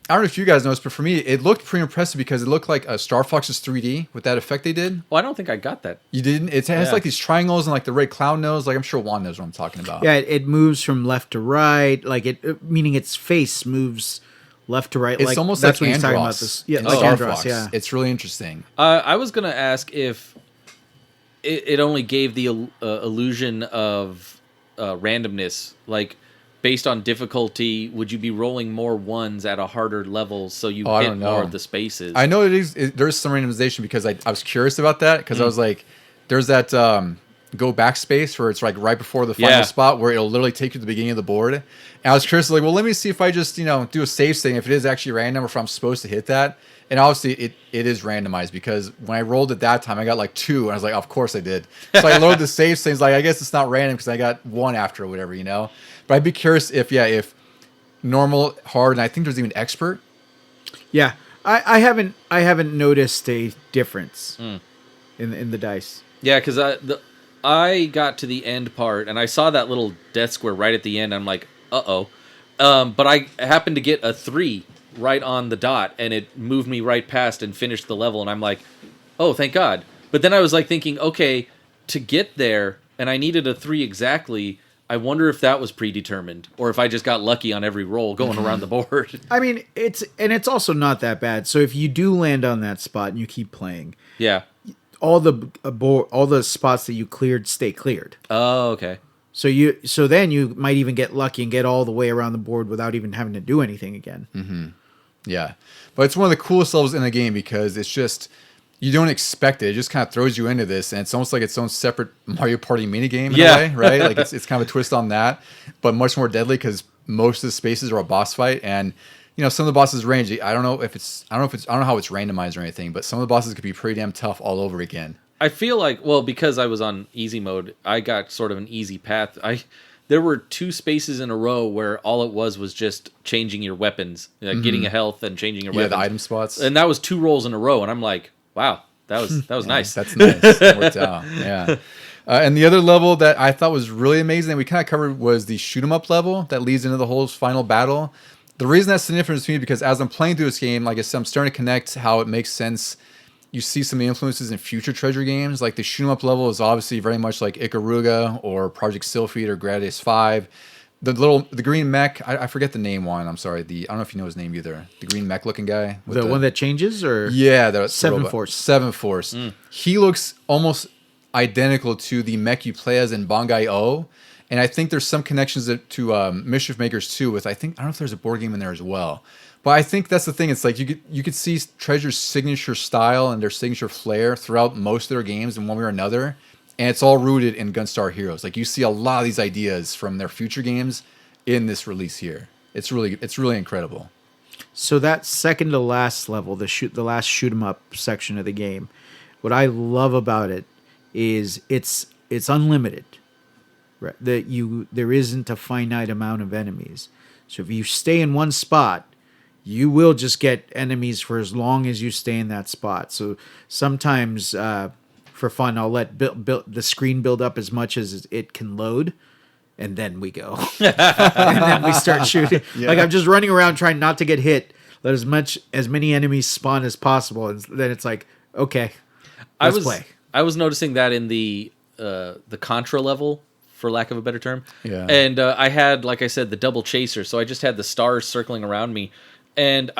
I don't know if you guys noticed, but for me, it looked pretty impressive because it looked like a Star Fox's 3D with that effect they did. Well, I don't think I got that. You didn't? It has like these triangles and like the red clown nose. Like I'm sure Juan knows what I'm talking about. Yeah, it moves from left to right, like meaning its face moves left to right. It's like, almost that's like what he's talking about. Andross. This, yeah, like like Star Andross. Fox. Yeah, it's really interesting. I was gonna ask if it only gave the illusion of randomness, like. Based on difficulty, would you be rolling more ones at a harder level so you hit more of the spaces? I know there's some randomization because I was curious about that because I was like, there's that go backspace where it's like right before the final spot where it'll literally take you to the beginning of the board. And I was curious, like, well, let me see if I just do a save thing if it is actually random or if I'm supposed to hit that. And obviously it is randomized because when I rolled it that time, I got like 2 and I was like, of course I did. So I loaded the save things like I guess it's not random because I got 1 after or whatever, But I'd be curious if normal, hard, and I think there's even expert. Yeah, I haven't noticed a difference in the dice. Yeah, because I got to the end part and I saw that little death square right at the end. I'm like, uh-oh. But I happened to get a 3 right on the dot and it moved me right past and finished the level. And I'm like, oh, thank God. But then I was like thinking, okay, to get there, and I needed a 3 exactly. I wonder if that was predetermined or if I just got lucky on every roll going around the board. I mean, it's also not that bad. So if you do land on that spot and you keep playing, all the spots that you cleared stay cleared. Oh, okay. So then you might even get lucky and get all the way around the board without even having to do anything again. Mm-hmm. Yeah, but it's one of the coolest levels in the game because it's just. You don't expect it. It just kind of throws you into this, and it's almost like its own separate Mario Party minigame in a way, right? Like it's kind of a twist on that, but much more deadly because most of the spaces are a boss fight, and some of the bosses range. I don't know how it's randomized or anything, but some of the bosses could be pretty damn tough all over again. I feel like, well, because I was on easy mode, I got sort of an easy path. There were 2 spaces in a row where all it was just changing your weapons, getting a health and changing your weapons. Yeah, the item spots, and that was 2 rolls in a row, and I'm like. Wow, that was nice. That's nice. It worked out. Yeah. And the other level that I thought was really amazing that we kind of covered was the shoot 'em up level that leads into the whole final battle. The reason that's significant to me because as I'm playing through this game, like I said, I'm starting to connect how it makes sense. You see some of the influences in future Treasure games. Like the shoot 'em up level is obviously very much like Ikaruga or Project Sylphid or Gradius 5. The green mech, I forget the name one. I'm sorry. I don't know if you know his name either. The green mech looking guy. The one that changes, or the Seven Force. Seven Force. He looks almost identical to the mech you play as in Bangai-O, and I think there's some connections to Mischief Makers 2. I don't know if there's a board game in there as well. But I think that's the thing. It's like you could see Treasure's signature style and their signature flair throughout most of their games in one way or another. And it's all rooted in Gunstar Heroes. Like you see a lot of these ideas from their future games in this release here. It's really incredible. So that second to last level, the last shoot 'em up section of the game, what I love about it is it's unlimited. Right? There isn't a finite amount of enemies. So if you stay in one spot, you will just get enemies for as long as you stay in that spot. So sometimes. For fun, I'll let the screen build up as much as it can load, and then we go. And then we start shooting. Yeah. Like I'm just running around trying not to get hit. Let as many enemies spawn as possible, and then it's like, okay, let's play. I was noticing that in the Contra level, for lack of a better term. Yeah. And I had, like I said, the double chaser, so I just had the stars circling around me, and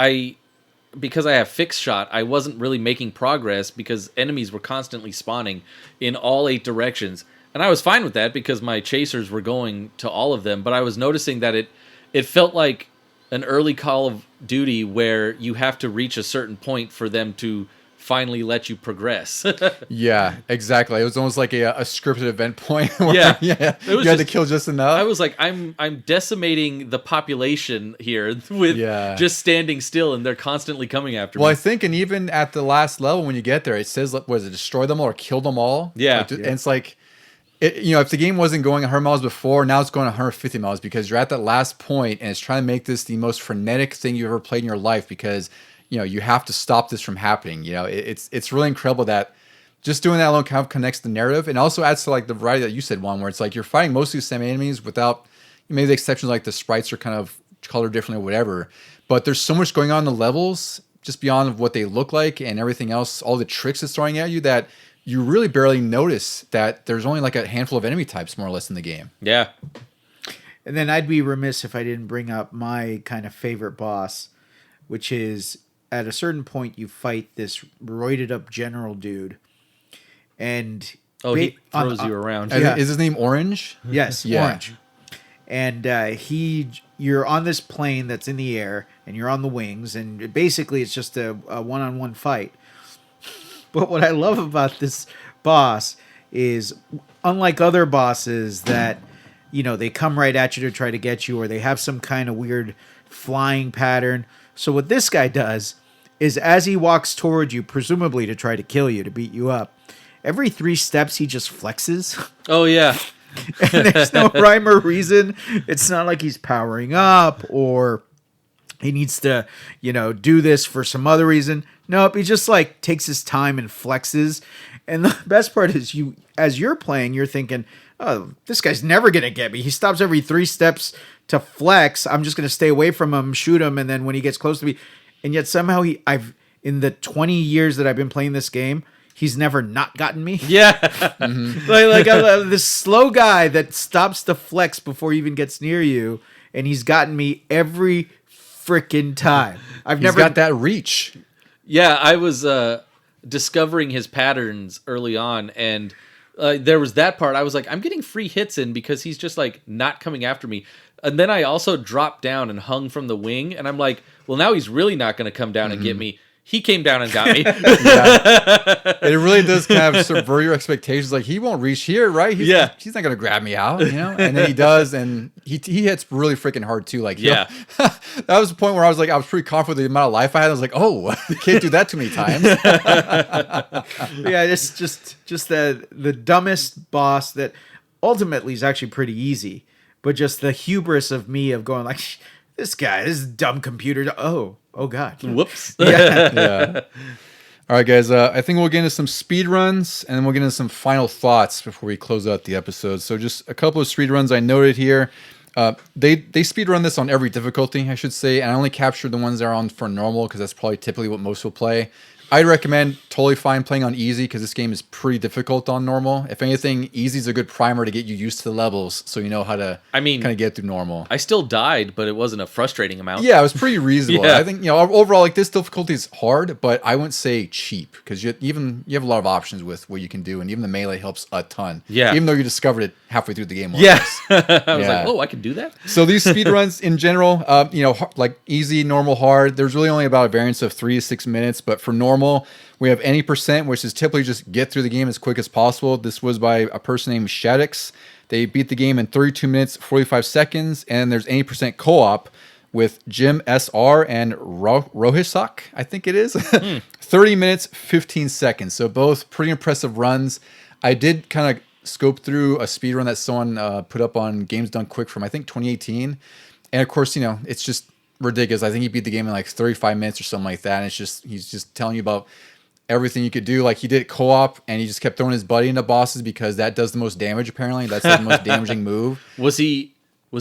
because I have fixed shot, I wasn't really making progress because enemies were constantly spawning in all 8 directions. And I was fine with that because my chasers were going to all of them, but I was noticing that it felt like an early Call of Duty where you have to reach a certain point for them to finally let you progress. Yeah, exactly. It was almost like a scripted event point. Where, Yeah. yeah. It was You had to kill just enough. I was like, I'm decimating the population here with just standing still, and they're constantly coming after me. Well, I think, and even at the last level when you get there, it says, was it destroy them all or kill them all? Yeah. Like, and it's like, if the game wasn't going 100 miles before, now it's going 150 miles because you're at that last point and it's trying to make this the most frenetic thing you've ever played in your life because you have to stop this from happening. It's really incredible that just doing that alone kind of connects the narrative and also adds to like the variety that you said, Juan, where it's like you're fighting mostly the same enemies without maybe the exceptions like the sprites are kind of colored differently or whatever. But there's so much going on in the levels just beyond what they look like and everything else, all the tricks it's throwing at you that you really barely notice that there's only like a handful of enemy types more or less in the game. Yeah. And then I'd be remiss if I didn't bring up my kind of favorite boss, which is at a certain point you fight this roided up general dude. And he throws you around. Yeah. Is his name Orange? Yes, Yeah. Orange. And you're on this plane that's in the air, and you're on the wings, and basically it's just a one-on-one fight. But what I love about this boss is, unlike other bosses that, they come right at you to try to get you, or they have some kind of weird flying pattern. So what this guy does is as he walks toward you, presumably to try to kill you, to beat you up, every 3 steps he just flexes. Oh, yeah. And there's no rhyme or reason. It's not like he's powering up or he needs to, do this for some other reason. Nope, he just like takes his time and flexes. And the best part is as you're playing, you're thinking, oh, this guy's never going to get me. He stops every 3 steps to flex. I'm just going to stay away from him, shoot him. And then when he gets close to me, and yet somehow in the 20 years that I've been playing this game, he's never not gotten me. Yeah. Mm-hmm. Like I'm this slow guy that stops to flex before he even gets near you, and he's gotten me every freaking time. He's never got that reach. Yeah, I was discovering his patterns early on, and there was that part. I was like, I'm getting free hits in because he's just like not coming after me. And then I also dropped down and hung from the wing, and I'm like, well, now he's really not going to come down and get me. He came down and got me. Yeah. It really does kind of subvert your expectations. Like, he won't reach here, right? He's not going to grab me out, And then he does, and he hits really freaking hard, too. Like, that was the point where I was pretty confident with the amount of life I had. I was like, oh, you can't do that too many times. Yeah, it's just the dumbest boss that ultimately is actually pretty easy. But just the hubris of me of going like, this dumb computer. Oh God. Whoops. Yeah. All right, guys. I think we'll get into some speed runs, and then we'll get into some final thoughts before we close out the episode. So just a couple of speed runs I noted here. They speed run this on every difficulty, I should say, and I only captured the ones that are on for normal because that's probably typically what most will play. I'd recommend totally fine playing on easy because this game is pretty difficult on normal. If anything, easy is a good primer to get you used to the levels so you know how to kind of get through normal. I still died, but it wasn't a frustrating amount. Yeah, it was pretty reasonable. Yeah. I think, overall, like, this difficulty is hard, but I wouldn't say cheap because you have a lot of options with what you can do, and even the melee helps a ton. Yeah. Even though you discovered it halfway through the game. Yeah. I was like, oh, I can do that? So these speedruns in general, like easy, normal, hard, there's really only about a variance of 3 to 6 minutes, but for normal, we have any percent, which is typically just get through the game as quick as possible. This was by a person named Shaddix. They beat the game in 32 minutes, 45 seconds, and there's any percent co-op with Jim SR and Rohisak, I think it is. 30 minutes, 15 seconds. So both pretty impressive runs. I did kind of scope through a speedrun that someone put up on Games Done Quick from, I think, 2018. And of course, it's just ridiculous. I think he beat the game in like 35 minutes or something like that. And he's just telling you about everything you could do. Like, he did co-op, and he just kept throwing his buddy into bosses because that does the most damage, apparently. That's like the most damaging move. Was he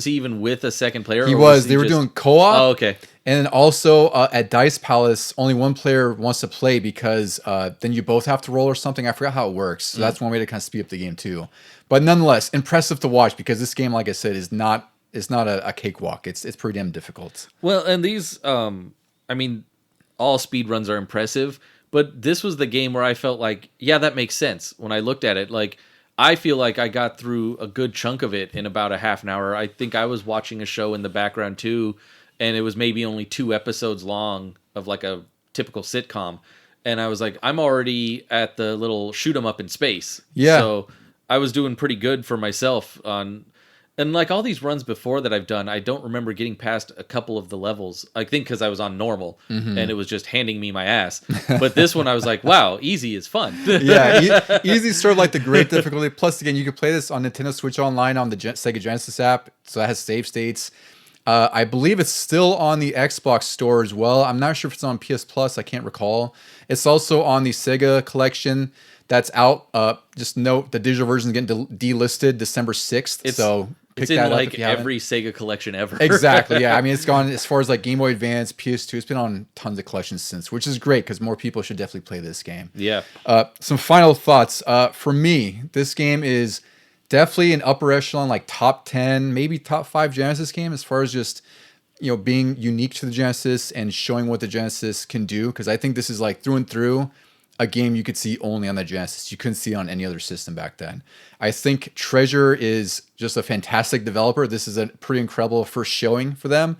even with a second player? He was. They were doing co-op. Oh, okay. And then also at Dice Palace, only one player wants to play because then you both have to roll or something. I forgot how it works. So that's one way to kind of speed up the game too. But nonetheless, impressive to watch because this game, like I said, is not a cakewalk. It's pretty damn difficult. Well, and these, all speed runs are impressive, but this was the game where I felt like, yeah, that makes sense when I looked at it. Like, I feel like I got through a good chunk of it in about a half an hour. I think I was watching a show in the background too, and it was maybe only 2 episodes long of like a typical sitcom. And I was like, I'm already at the little shoot 'em up in space. Yeah. So I was doing pretty good for myself on. And like all these runs before that I've done, I don't remember getting past a couple of the levels. I think because I was on normal and it was just handing me my ass. But this one I was like, wow, easy is fun. Yeah, easy is sort of like the great difficulty. Plus, again, you can play this on Nintendo Switch Online on the Sega Genesis app. So that has save states. I believe it's still on the Xbox store as well. I'm not sure if it's on PS Plus. I can't recall. It's also on the Sega collection that's out. Just note the digital version is getting delisted December 6th. So it's in like every Sega collection ever. Exactly. Yeah. I mean, it's gone as far as like Game Boy Advance, PS2. It's been on tons of collections since, which is great because more people should definitely play this game. Yeah. Some final thoughts. For me, this game is definitely an upper echelon, like top 10, maybe top 5 Genesis game as far as just, being unique to the Genesis and showing what the Genesis can do. Because I think this is like through and through a game you could see only on the Genesis. You couldn't see it on any other system back then. I think Treasure is just a fantastic developer. This is a pretty incredible first showing for them.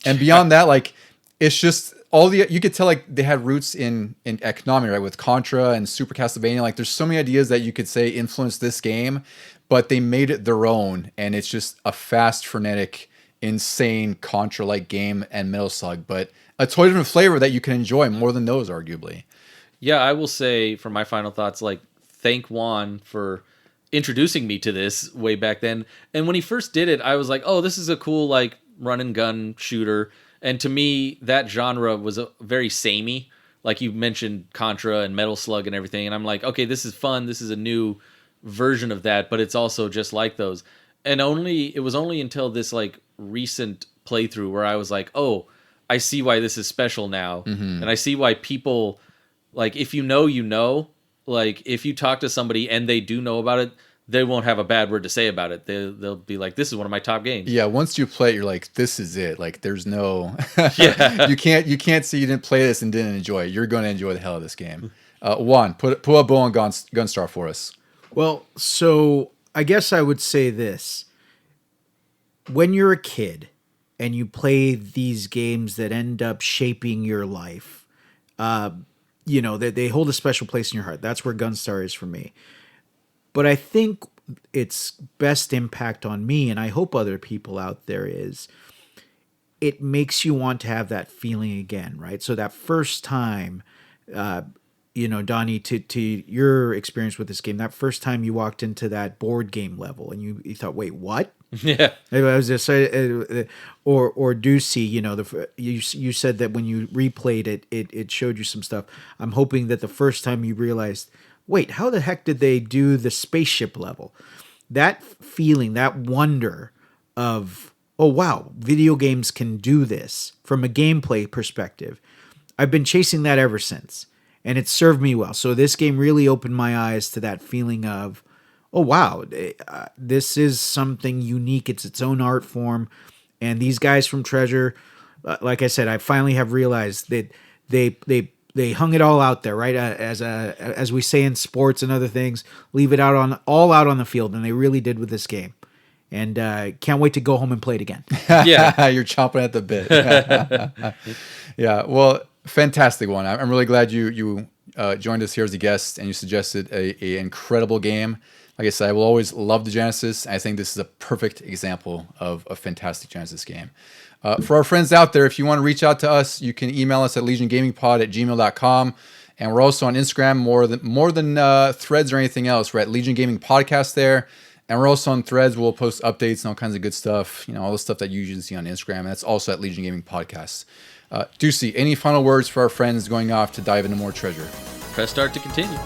And beyond that, like, it's just you could tell like they had roots in Konami, right? With Contra and Super Castlevania. Like there's so many ideas that you could say influenced this game, but they made it their own. And it's just a fast, frenetic, insane Contra-like game and Metal Slug, but a totally different flavor that you can enjoy more than those, arguably. Yeah, I will say for my final thoughts, like, thank Juan for introducing me to this way back then. And when he first did it, I was like, oh, this is a cool, like, run and gun shooter. And to me, that genre was very samey. Like you mentioned Contra and Metal Slug and everything. And I'm like, okay, this is fun. This is a new version of that, but it's also just like those. And it was only until this, like, recent playthrough where I was like, oh, I see why this is special now. Mm-hmm. And I see why people... Like, if you know, like, if you talk to somebody and they do know about it, they won't have a bad word to say about it. They'll be like, this is one of my top games. Yeah, once you play it, you're like, this is it. Like, there's no... Yeah. You can't say you didn't play this and didn't enjoy it. You're going to enjoy the hell out of this game. Juan, put a bow on Gunstar for us. Well, so I guess I would say this. When you're a kid and you play these games that end up shaping your life... they hold a special place in your heart. That's where Gunstar is for me. But I think its best impact on me, and I hope other people out there, is it makes you want to have that feeling again, right? So that first time, Donnie, to your experience with this game, that first time you walked into that board game level and you thought, wait, what? Yeah. It was just, or Deucy, you said that when you replayed it, it showed you some stuff. I'm hoping that the first time you realized, wait, how the heck did they do the spaceship level? That feeling, that wonder of, oh wow, video games can do this from a gameplay perspective. I've been chasing that ever since, and it served me well. So this game really opened my eyes to that feeling of, oh wow, this is something unique. It's its own art form, and these guys from Treasure, like I said, I finally have realized that they hung it all out there, right? As we say in sports and other things, leave it all out on the field, and they really did with this game. And can't wait to go home and play it again. Yeah, you're chomping at the bit. Yeah, well, fantastic one. I'm really glad you joined us here as a guest, and you suggested a incredible game. Like I said, I will always love the Genesis. I think this is a perfect example of a fantastic Genesis game. For our friends out there, if you want to reach out to us, you can email us at legiongamingpod@gmail.com. And we're also on Instagram more than Threads or anything else. We're at Legion Gaming Podcast there. And we're also on Threads. We'll post updates and all kinds of good stuff. All the stuff that you usually see on Instagram. And that's also at Legion Gaming Podcast. Deucy, any final words for our friends going off to dive into more Treasure? Press start to continue.